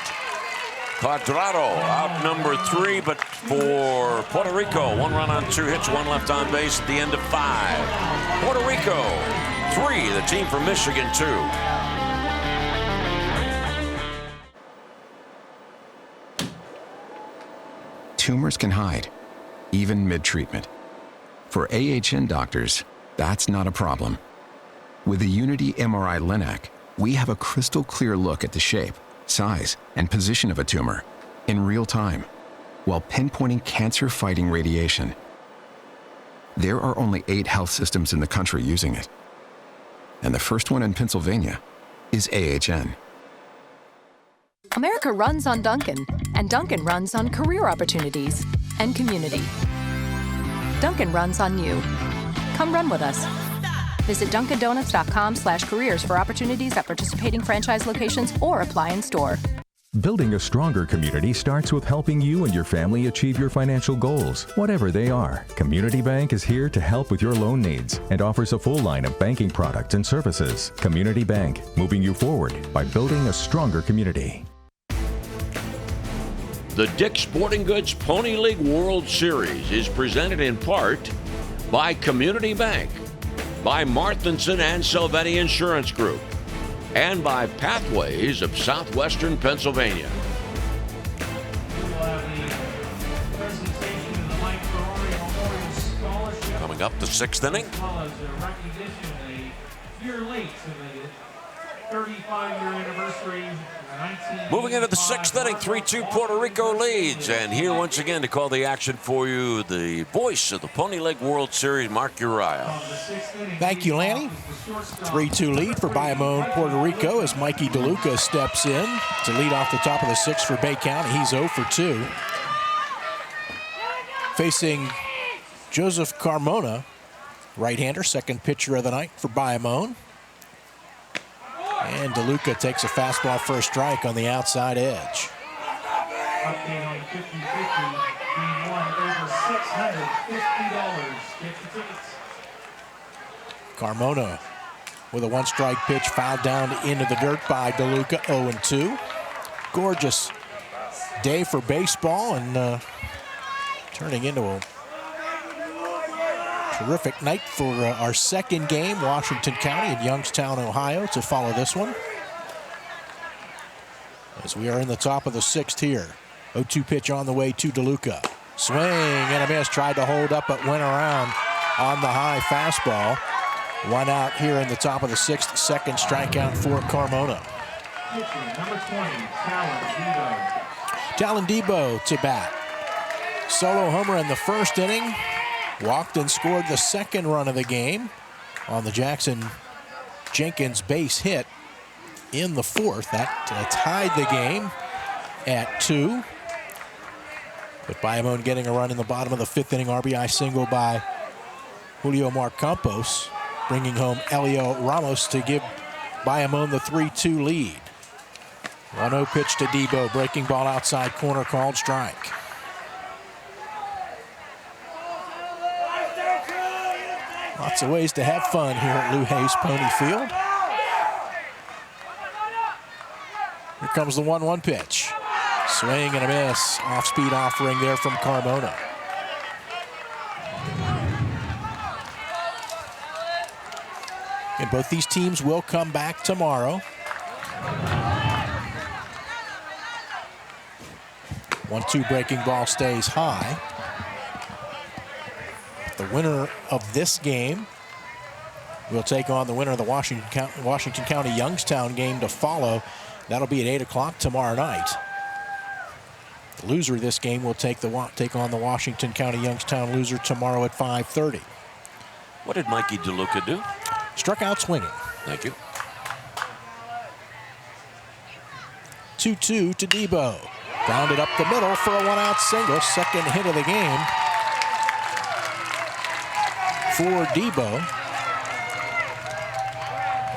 Cuadrado out number 3, but for Puerto Rico, 1 run on 2 hits, 1 left on base at the end of 5. Puerto Rico 3, the team from Michigan 2. Tumors can hide, even mid-treatment. For AHN doctors, that's not a problem. With the Unity MRI Linac, we have a crystal clear look at the shape, size, and position of a tumor in real time, while pinpointing cancer-fighting radiation. There are only 8 health systems in the country using it. And the first one in Pennsylvania is AHN. America runs on Dunkin', and Dunkin' runs on career opportunities and community. Dunkin' runs on you. Come run with us. Visit dunkindonuts.com/careers for opportunities at participating franchise locations or apply in store. Building a stronger community starts with helping you and your family achieve your financial goals, whatever they are. Community Bank is here to help with your loan needs and offers a full line of banking products and services. Community Bank, moving you forward by building a stronger community. The Dick's Sporting Goods Pony League World Series is presented in part by Community Bank, by Marthinson and Silvetti Insurance Group, and by Pathways of Southwestern Pennsylvania. Coming up, the 6th inning. Moving into the 6th inning, 3-2 Puerto Rico leads. And here once again to call the action for you, the voice of the Pony League World Series, Mark Uriah. Thank you, Lanny. 3-2 lead for Bayamón, Puerto Rico, as Mikey DeLuca steps in to lead off the top of the 6th for BayCounty. He's 0 for 2. Facing Joseph Carmona, right-hander, second pitcher of the night for Bayamón. And DeLuca takes a fastball for a strike on the outside edge. Update on 50-50, being won over $650. Get the tickets. Carmona with a one-strike pitch fouled down into the dirt by DeLuca, 0-2. Gorgeous day for baseball and turning into a terrific night for our second game, Washington County in Youngstown, Ohio, to follow this one. As we are in the top of the 6th here. 0-2 pitch on the way to DeLuca. Swing and a miss, tried to hold up but went around on the high fastball. 1 out here in the top of the 6th, second strikeout for Carmona. Number 20, Talon Debo to bat. Solo homer in the first inning. Walked and scored the second run of the game on the Jackson Jenkins base hit in the 4th. That tied the game at 2. But Bayamón getting a run in the bottom of the 5th inning. RBI single by Julio Marcampos, bringing home Elio Ramos to give Bayamón the 3-2 lead. 1-0 pitch to Debo, breaking ball outside corner, called strike. Lots of ways to have fun here at Lou Hayes Pony Field. Here comes the 1-1 pitch. Swing and a miss. Off-speed offering there from Carmona. And both these teams will come back tomorrow. 1-2 breaking ball stays high. The winner of this game will take on the winner of the Washington County Youngstown game to follow. That'll be at 8 o'clock tomorrow night. The loser of this game will take on the Washington County Youngstown loser tomorrow at 5:30. What did Mikey DeLuca do? Struck out swinging. Thank you. 2-2 to Debo. Grounded up the middle for a 1-out single. Second hit of the game for Debo.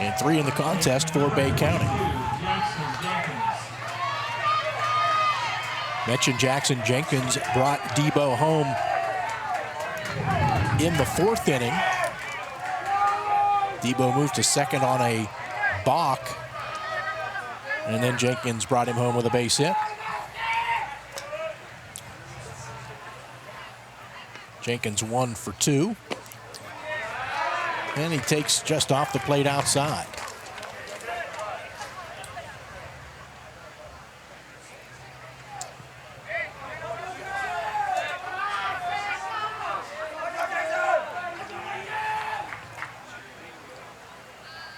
And 3 in the contest for BayCounty. Mentioned Jackson Jenkins brought Debo home in the 4th inning. Debo moved to second on a balk. And then Jenkins brought him home with a base hit. Jenkins 1 for 2. And he takes just off the plate outside.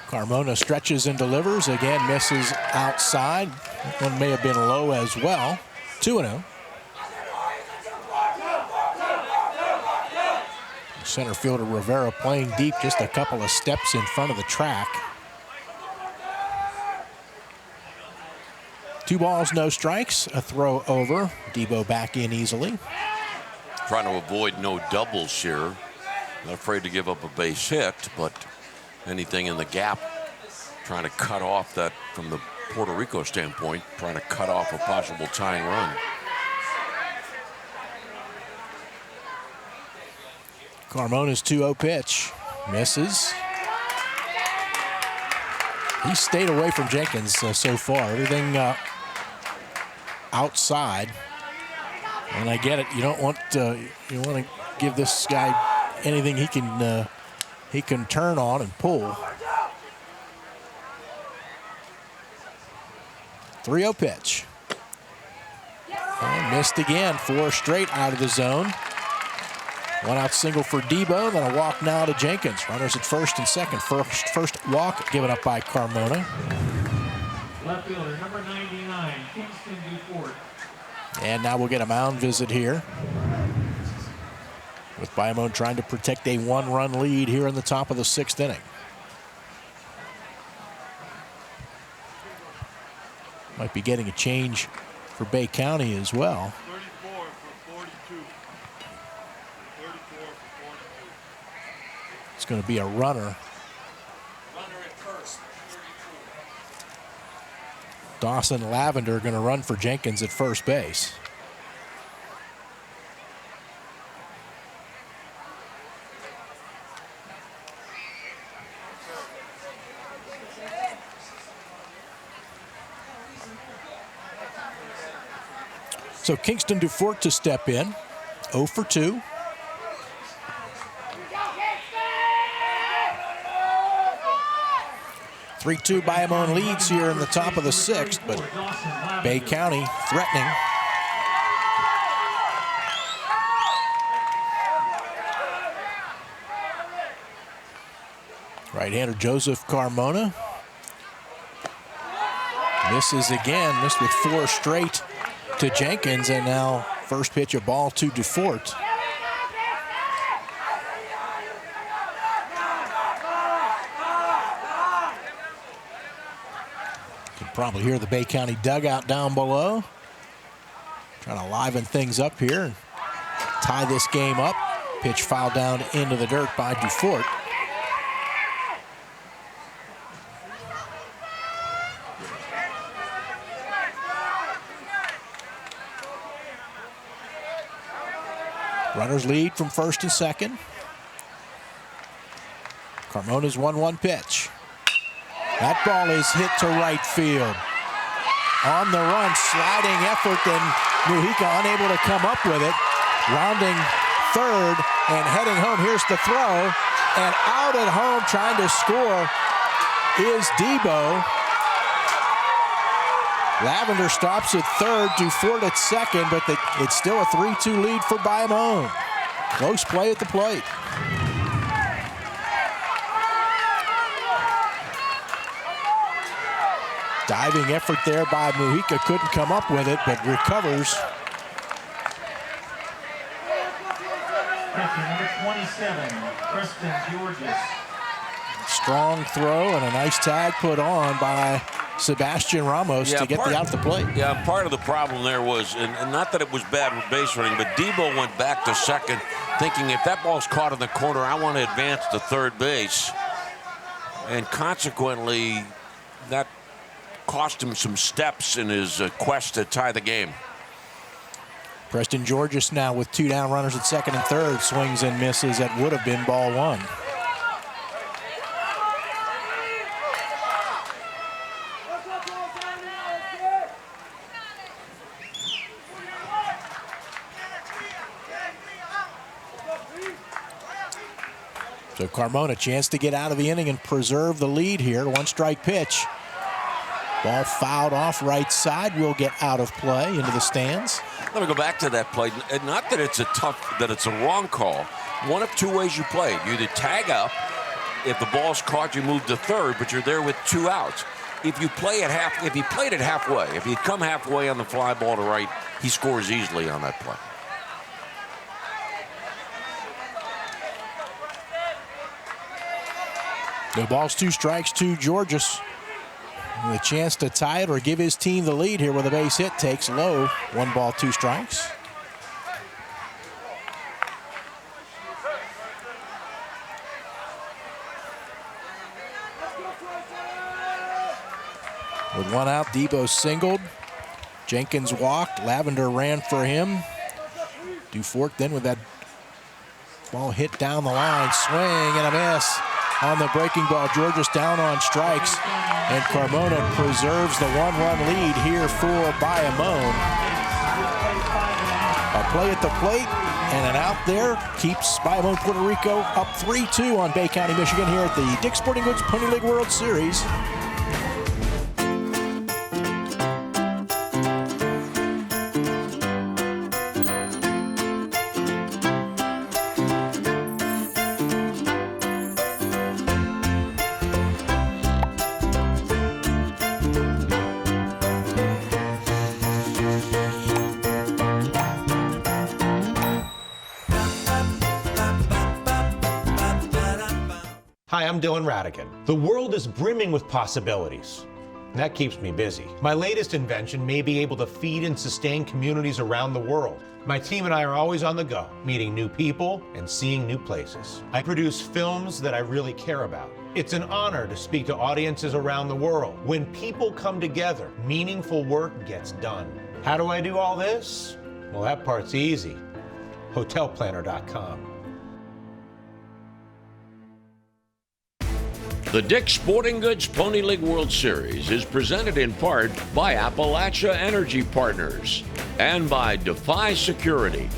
Carmona stretches and delivers. Again, misses outside. That one may have been low as well. 2-0. Center fielder Rivera playing deep, just a couple of steps in front of the track. 2 balls, no strikes. A throw over. Debo back in easily. Trying to avoid no doubles here. Not afraid to give up a base hit, but anything in the gap, trying to cut off that from the Puerto Rico standpoint, trying to cut off a possible tying run. Carmona's 2-0 pitch. Misses. He stayed away from Jenkins so far. Everything outside. And I get it. You don't want you want to give this guy anything he can turn on and pull. 3-0 pitch. And missed again. 4 straight out of the zone. 1 out single for Debo, then a walk now to Jenkins. Runners at first and second. First walk given up by Carmona. Left fielder, number 99, Kingston Dufort. And now we'll get a mound visit here, with Bayamón trying to protect a 1-run lead here in the top of the 6th inning. Might be getting a change for BayCounty as well. It's going to be a runner. Dawson Lavender going to run for Jenkins at first base. So Kingston Dufort to step in, 0 for 2. (3-2) Bayamón leads here in the top of the 6th, but BayCounty threatening. Right-hander Joseph Carmona misses again, missed with 4 straight to Jenkins, and now first pitch a ball to Dufort. Probably hear the BayCounty dugout down below. Trying to liven things up here and tie this game up. Pitch fouled down into the dirt by Dufort. Runners lead from first and second. Carmona's 1-1 pitch. That ball is hit to right field. On the run, sliding effort, and Mujica unable to come up with it. Rounding third and heading home. Here's the throw. And out at home trying to score is Debo. Lavender stops at third, Dufort at second, but it's still a 3-2 lead for Bayamón. Close play at the plate. Diving effort there by Mujica, couldn't come up with it, but recovers. Catcher number 27, Preston Georges. Strong throw and a nice tag put on by Sebastian Ramos to get the out of the plate. Yeah, part of the problem there was, and not that it was bad base running, but Debo went back to second, thinking if that ball's caught in the corner, I want to advance to third base. And consequently, that cost him some steps in his quest to tie the game. Preston Georges now with 2 down runners at second and third. Swings and misses. That would have been ball 1. So Carmona, chance to get out of the inning and preserve the lead here. 1-strike pitch. Ball fouled off right side, will get out of play into the stands. Let me go back to that play. Not that it's a wrong call. One of two ways you play. You either tag up. If the ball's caught, you move to third, but you're there with 2 outs. If you played it halfway, if he'd come halfway on the fly ball to right, he scores easily on that play. No balls, 2 strikes to Georges. With a chance to tie it or give his team the lead here with a base hit. Takes low. 1 ball, 2 strikes. With 1 out, Debo singled. Jenkins walked. Lavender ran for him. Dufourc then with that ball hit down the line. Swing and a miss on the breaking ball. Georges down on strikes. And Carmona preserves the 1-run lead here for Bayamón. A play at the plate and an out there keeps Bayamón Puerto Rico up 3-2 on BayCounty, Michigan here at the Dick's Sporting Goods Pony League World Series. Hi, I'm Dylan Radigan. The world is brimming with possibilities. And that keeps me busy. My latest invention may be able to feed and sustain communities around the world. My team and I are always on the go, meeting new people and seeing new places. I produce films that I really care about. It's an honor to speak to audiences around the world. When people come together, meaningful work gets done. How do I do all this? Well, that part's easy. Hotelplanner.com. The Dick's Sporting Goods Pony League World Series is presented in part by Appalachia Energy Partners and by Defy Security.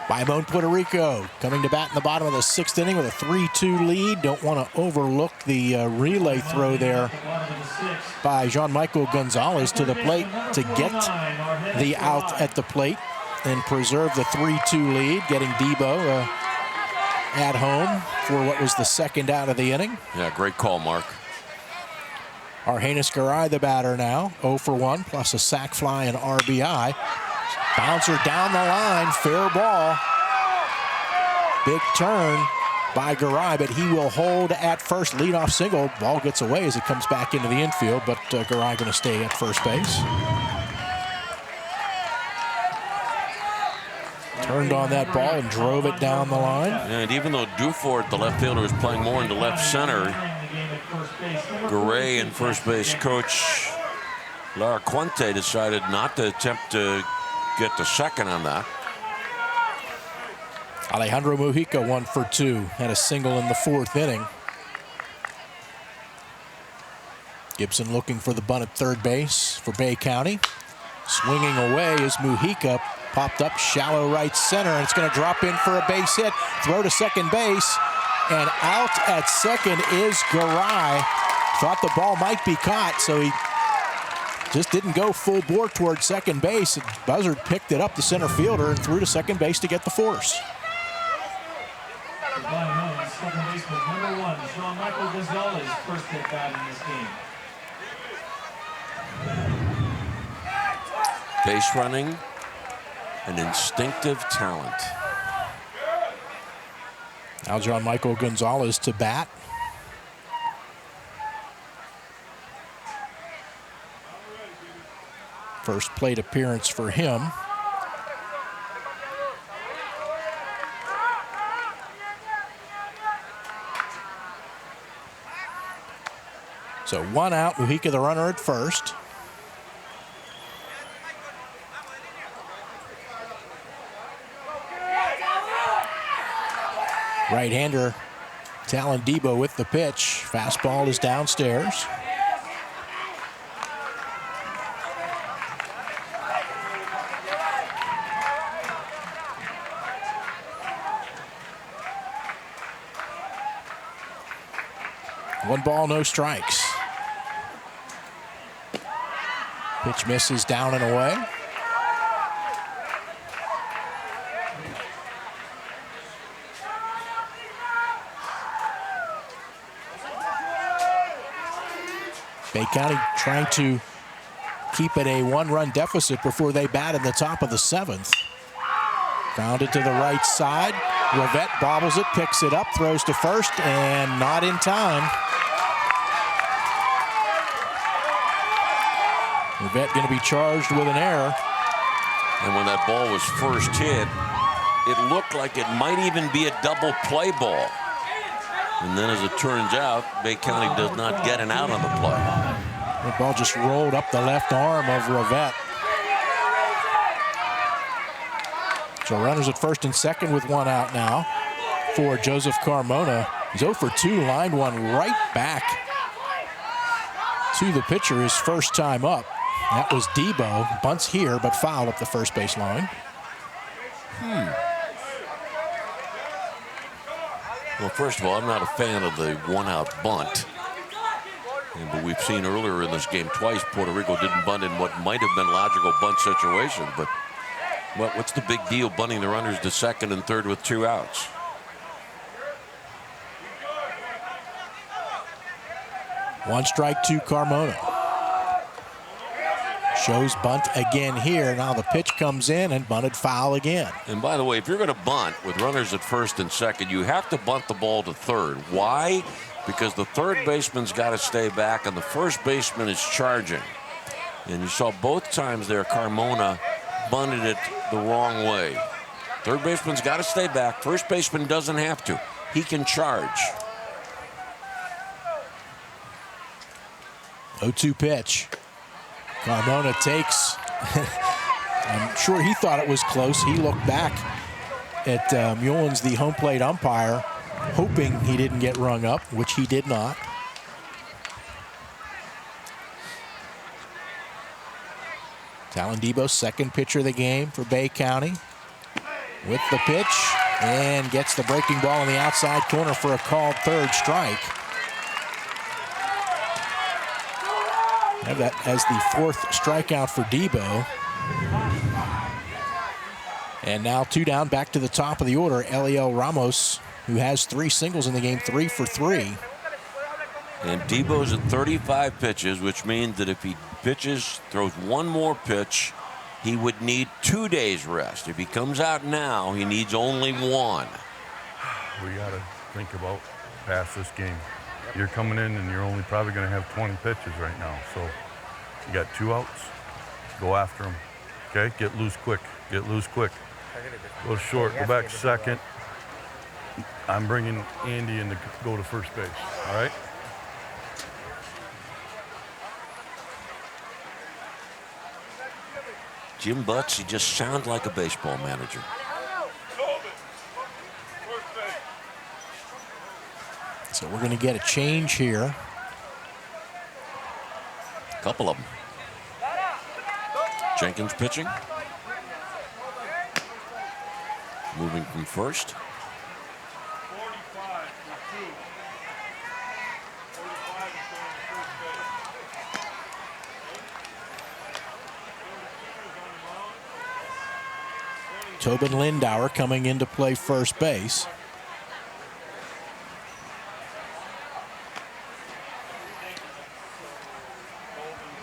Bayamón Puerto Rico coming to bat in the bottom of the 6th inning with a 3-2 lead. Don't want to overlook the relay throw there by Jean-Michael Gonzalez to the plate to get the out at the plate and preserve the 3-2 lead, getting Debo at home for what was the 2nd out of the inning. Yeah, great call, Mark. Argenis Garay, the batter now, 0 for 1, plus a sac fly and RBI. Bouncer down the line, fair ball. Big turn by Garay, but he will hold at first. Leadoff single. Ball gets away as it comes back into the infield, but Garay going to stay at first base. Turned on that ball and drove it down the line. And even though Dufourc, the left fielder, was playing more into left center, Garay and first base coach Lara Quinte decided not to attempt to get to second on that. Alejandro Mujica 1 for 2. Had a single in the 4th inning. Gibson looking for the bunt at third base for BayCounty. Swinging away is Mujica. Popped up shallow right center, and it's going to drop in for a base hit. Throw to second base, and out at second is Garay. Thought the ball might be caught, so he just didn't go full bore towards second base. Buzzard picked it up, the center fielder, and threw to second base to get the force. Second baseman number 1, Jean-Michael Gonzalez, first at bat in this game. Base running, an instinctive talent. Now Jean-Michael Gonzalez to bat. First plate appearance for him. So 1 out, Mujica the runner at first. Right-hander Talon Debo with the pitch. Fastball is downstairs. One ball, no strikes. Pitch misses down and away. BayCounty trying to keep it a 1-run deficit before they bat in the top of the 7th. Grounded to the right side. Rivette bobbles it, picks it up, throws to first, and not in time. Rivette going to be charged with an error. And when that ball was first hit, it looked like it might even be a double play ball. And then as it turns out, BayCounty does not get an out on the play. The ball just rolled up the left arm of Rivette. So runners at first and second with 1 out now for Joseph Carmona. He's 0 for 2, lined one right back to the pitcher his first time up. That was Debo. Bunts here, but fouled up the first base line. Well, first of all, I'm not a fan of the 1-out bunt. But we've seen earlier in this game twice Puerto Rico didn't bunt in what might have been logical bunt situation. But what's the big deal bunting the runners to second and third with 2 outs? One strike to Carmona. Shows bunt again here. Now the pitch comes in and bunted foul again. And by the way, if you're going to bunt with runners at first and second, you have to bunt the ball to third. Why? Because the third baseman's got to stay back and the first baseman is charging. And you saw both times there Carmona bunted it the wrong way. Third baseman's got to stay back. First baseman doesn't have to. He can charge. 0-2 pitch. Carmona takes. I'm sure he thought it was close. He looked back at Mullins, the home plate umpire, hoping he didn't get rung up, which he did not. Talon Debo, second pitcher of the game for BayCounty, with the pitch and gets the breaking ball in the outside corner for a called third strike. Have that as the 4th strikeout for Debo. And now 2 down, back to the top of the order. Eliel Ramos, who has 3 singles in the game, 3 for 3. And Debo's at 35 pitches, which means that if he pitches, throws one more pitch, he would need 2 days rest. If he comes out now, he needs only 1. We got to think about past this game. You're coming in and you're only probably going to have 20 pitches right now. So you got 2 outs. Go after them. Okay? Get loose quick. Get loose quick. Go short. Go back second. I'm bringing Andy in to go to first base. All right? Jim Butts, he just sounds like a baseball manager. So we're going to get a change here. A couple of them. Jenkins pitching. Moving from first. Tobin Lindauer coming in to play first base.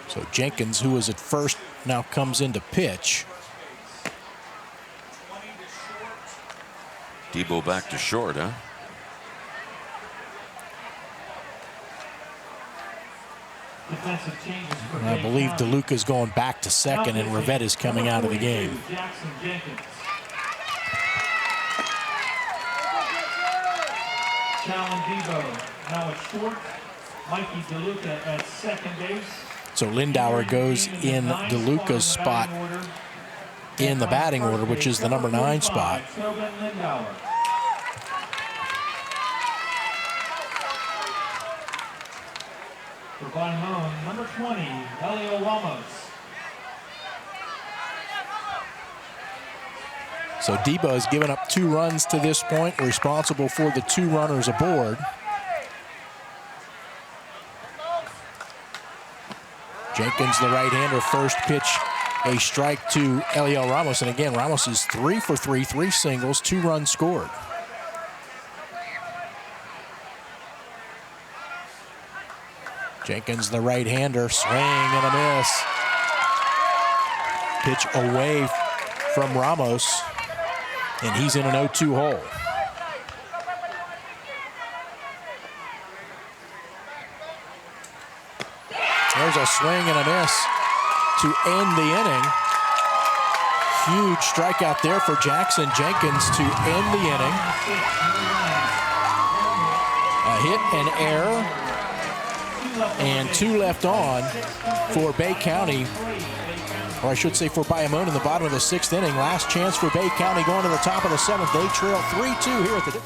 So Jenkins, who was at first, now comes in to pitch. Debo back to short, huh? And I believe DeLuca's going back to second and Rivette is coming out of the game. Talon Debo now at short. Mikey DeLuca at second base. So Lindauer goes in DeLuca's spot in the batting order, which is the number 9 spot. For Bayamón, number 20, Elio Ramos. So Debo has given up 2 runs to this point, responsible for the 2 runners aboard. Jenkins, the right-hander, first pitch, a strike to Elio Ramos. And again, Ramos is 3 for 3, 3 singles, 2 runs scored. Jenkins, the right-hander, swing and a miss. Pitch away from Ramos, and he's in an 0-2 hole. There's a swing and a miss to end the inning. Huge strikeout there for Jackson Jenkins to end the inning. A hit, an error, and 2 left on for BayCounty, or I should say for Bayamón in the bottom of the 6th inning. Last chance for BayCounty going to the top of the 7th. They trail 3-2 here at the...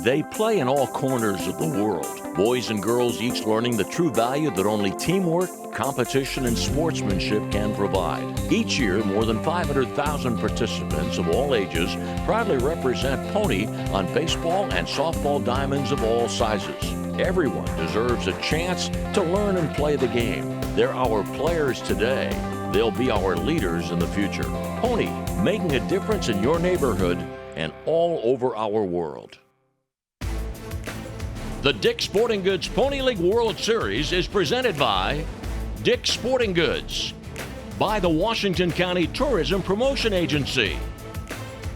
They play in all corners of the world. Boys and girls each learning the true value that only teamwork, competition, and sportsmanship can provide. Each year, more than 500,000 participants of all ages proudly represent Pony on baseball and softball diamonds of all sizes. Everyone deserves a chance to learn and play the game. They're our players today. They'll be our leaders in the future. Pony, making a difference in your neighborhood and all over our world. The Dick's Sporting Goods Pony League World Series is presented by Dick's Sporting Goods, by the Washington County Tourism Promotion Agency,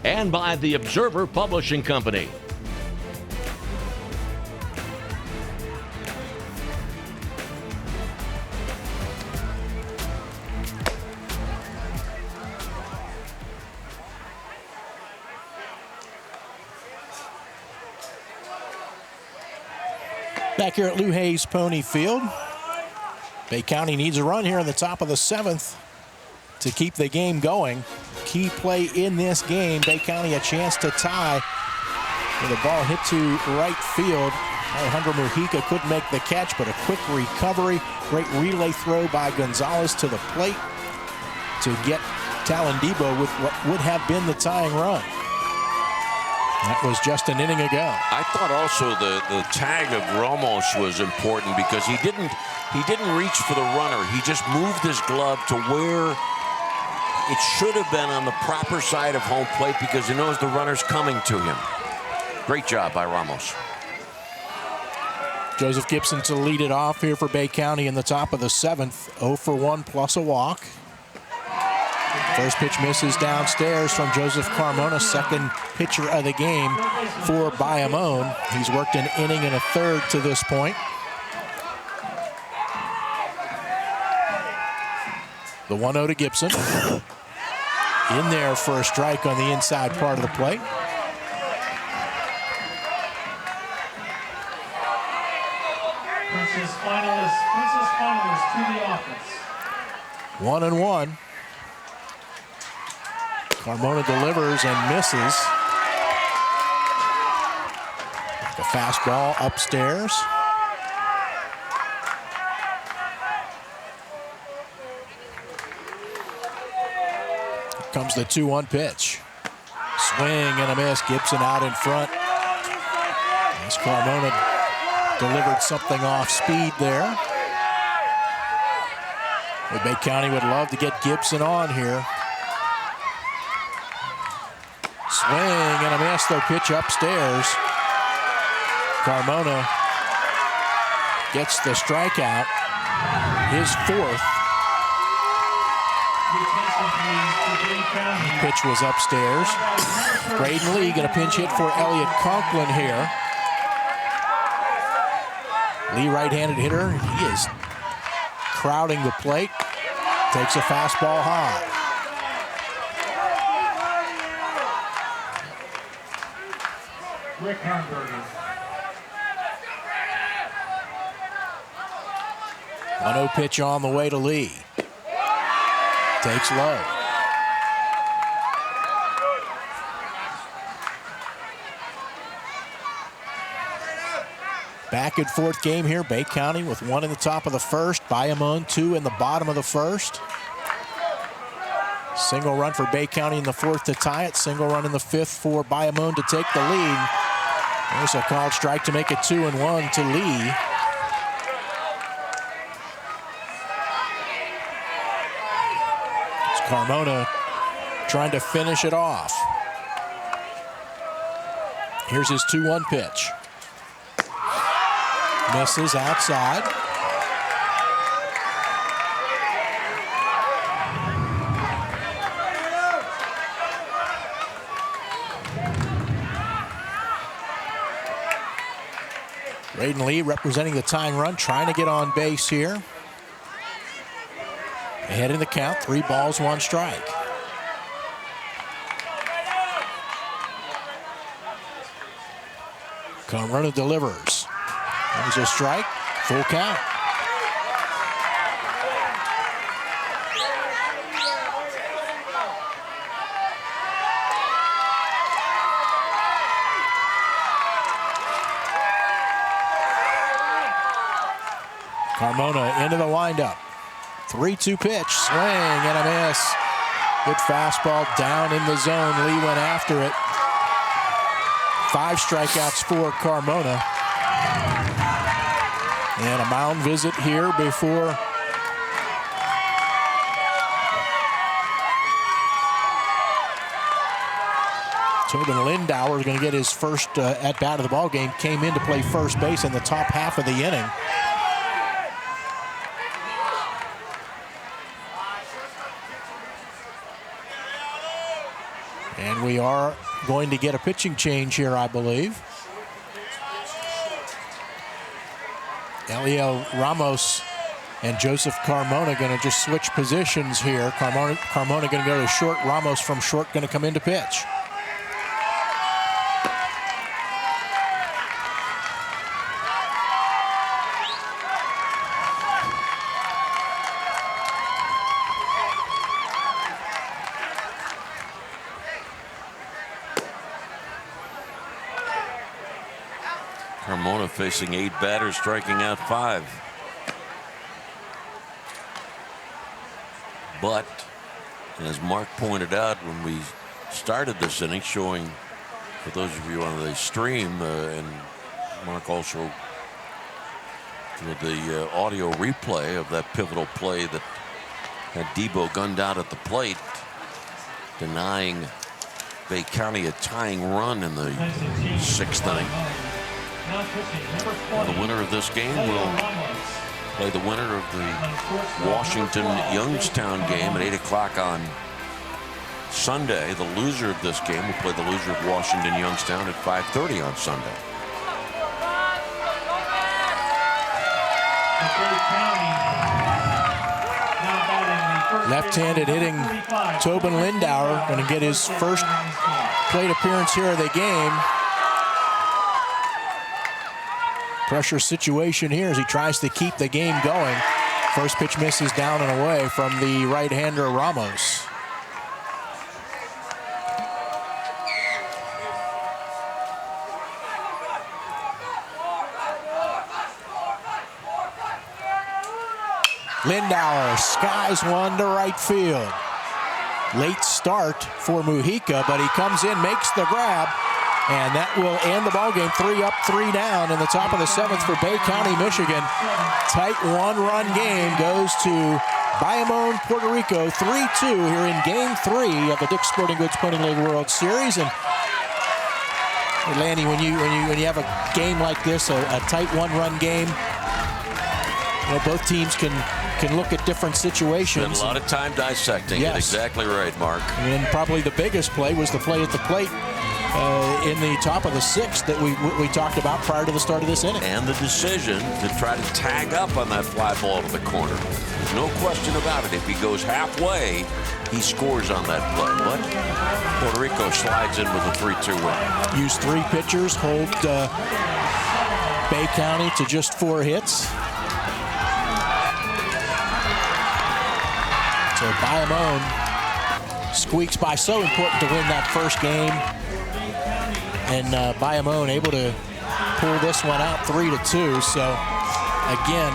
and by the Observer Publishing Company. Back here at Lou Hayes Pony Field, BayCounty needs a run here in the top of the 7th to keep the game going. Key play in this game, BayCounty a chance to tie. With a ball hit to right field. Alejandro Mujica couldn't make the catch, but a quick recovery. Great relay throw by Gonzalez to the plate to get Talendebo with what would have been the tying run. That was just an inning ago. I thought also the tag of Ramos was important because he didn't reach for the runner. He just moved his glove to where it should have been on the proper side of home plate because he knows the runner's coming to him. Great job by Ramos. Joseph Gibson to lead it off here for BayCounty in the top of the 7th. 0 for 1 plus a walk. First pitch misses downstairs from Joseph Carmona, second pitcher of the game for Bayamón. He's worked an inning and a third to this point. The 1-0 to Gibson. In there for a strike on the inside part of the plate. Princess finalists to the office. 1-1. Carmona delivers and misses. The fastball upstairs. Here comes the 2-1 pitch. Swing and a miss. Gibson out in front. As Carmona delivered something off speed there. BayCounty would love to get Gibson on here. Swing and a miss, though, pitch upstairs. Carmona gets the strikeout, his fourth. Pitch was upstairs. Braden Lee going to pinch hit for Elliott Conklin here. Lee, right-handed hitter. He is crowding the plate. Takes a fastball high. Rick Harnberger. 1-0 pitch on the way to Lee. Takes low. Back and forth game here. BayCounty with 1 in the top of the first. Bayamón 2 in the bottom of the first. Single run for BayCounty in the fourth to tie it. Single run in the fifth for Bayamón to take the lead. There's a called strike to make it 2-1 to Lee. It's Carmona trying to finish it off. Here's his 2-1 pitch. Misses outside. Braden Lee representing the tying run, trying to get on base here. Ahead in the count, 3 balls, 1 strike. Carmona delivers. There's a strike, full count. Carmona into the windup. 3-2 pitch, swing and a miss. Good fastball down in the zone. Lee went after it. 5 strikeouts for Carmona. And a mound visit here before Tobin Lindauer is going to get his first at-bat of the ballgame. Came in to play first base in the top half of the inning. And we are going to get a pitching change here, I believe. Eliel Ramos and Joseph Carmona going to just switch positions here. Carmona going to go to short. Ramos from short going to come in to pitch. Carmona facing 8 batters, striking out 5. But, as Mark pointed out when we started this inning, showing for those of you on the stream, and Mark also with the audio replay of that pivotal play that had Debo gunned out at the plate, denying BayCounty a tying run in the 6th inning. The winner of this game will play the winner of the Washington-Youngstown game at 8 o'clock on Sunday. The loser of this game will play the loser of Washington-Youngstown at 5:30 on Sunday. Left-handed hitting Tobin Lindauer going to get his first plate appearance here of the game. Pressure situation here as he tries to keep the game going. First pitch misses down and away from the right-hander Ramos. Lindauer skies one to right field. Late start for Mujica, but he comes in, makes the grab, and that will end the ballgame. 3 up, 3 down in the top of the 7th for BayCounty, Michigan. Tight 1-run game goes to Bayamón, PuertoRico, 3-2 here in Game 3 of the Dick's Sporting Goods Pony League World Series. And Lanny, when you have a game like this, a tight 1-run game, both teams can look at different situations. Spent a lot of time dissecting it. Exactly right, Mark. And probably the biggest play was the play at the plate in the top of the sixth that we talked about prior to the start of this inning. And the decision to try to tag up on that fly ball to the corner. There's no question about it. If he goes halfway, he scores on that play. But Puerto Rico slides in with a 3-2 win. Used 3 pitchers, hold BayCounty to just 4 hits. So Bayamón squeaks by. So important to win that first game. And Bayamón able to pull this one out 3-2. So again,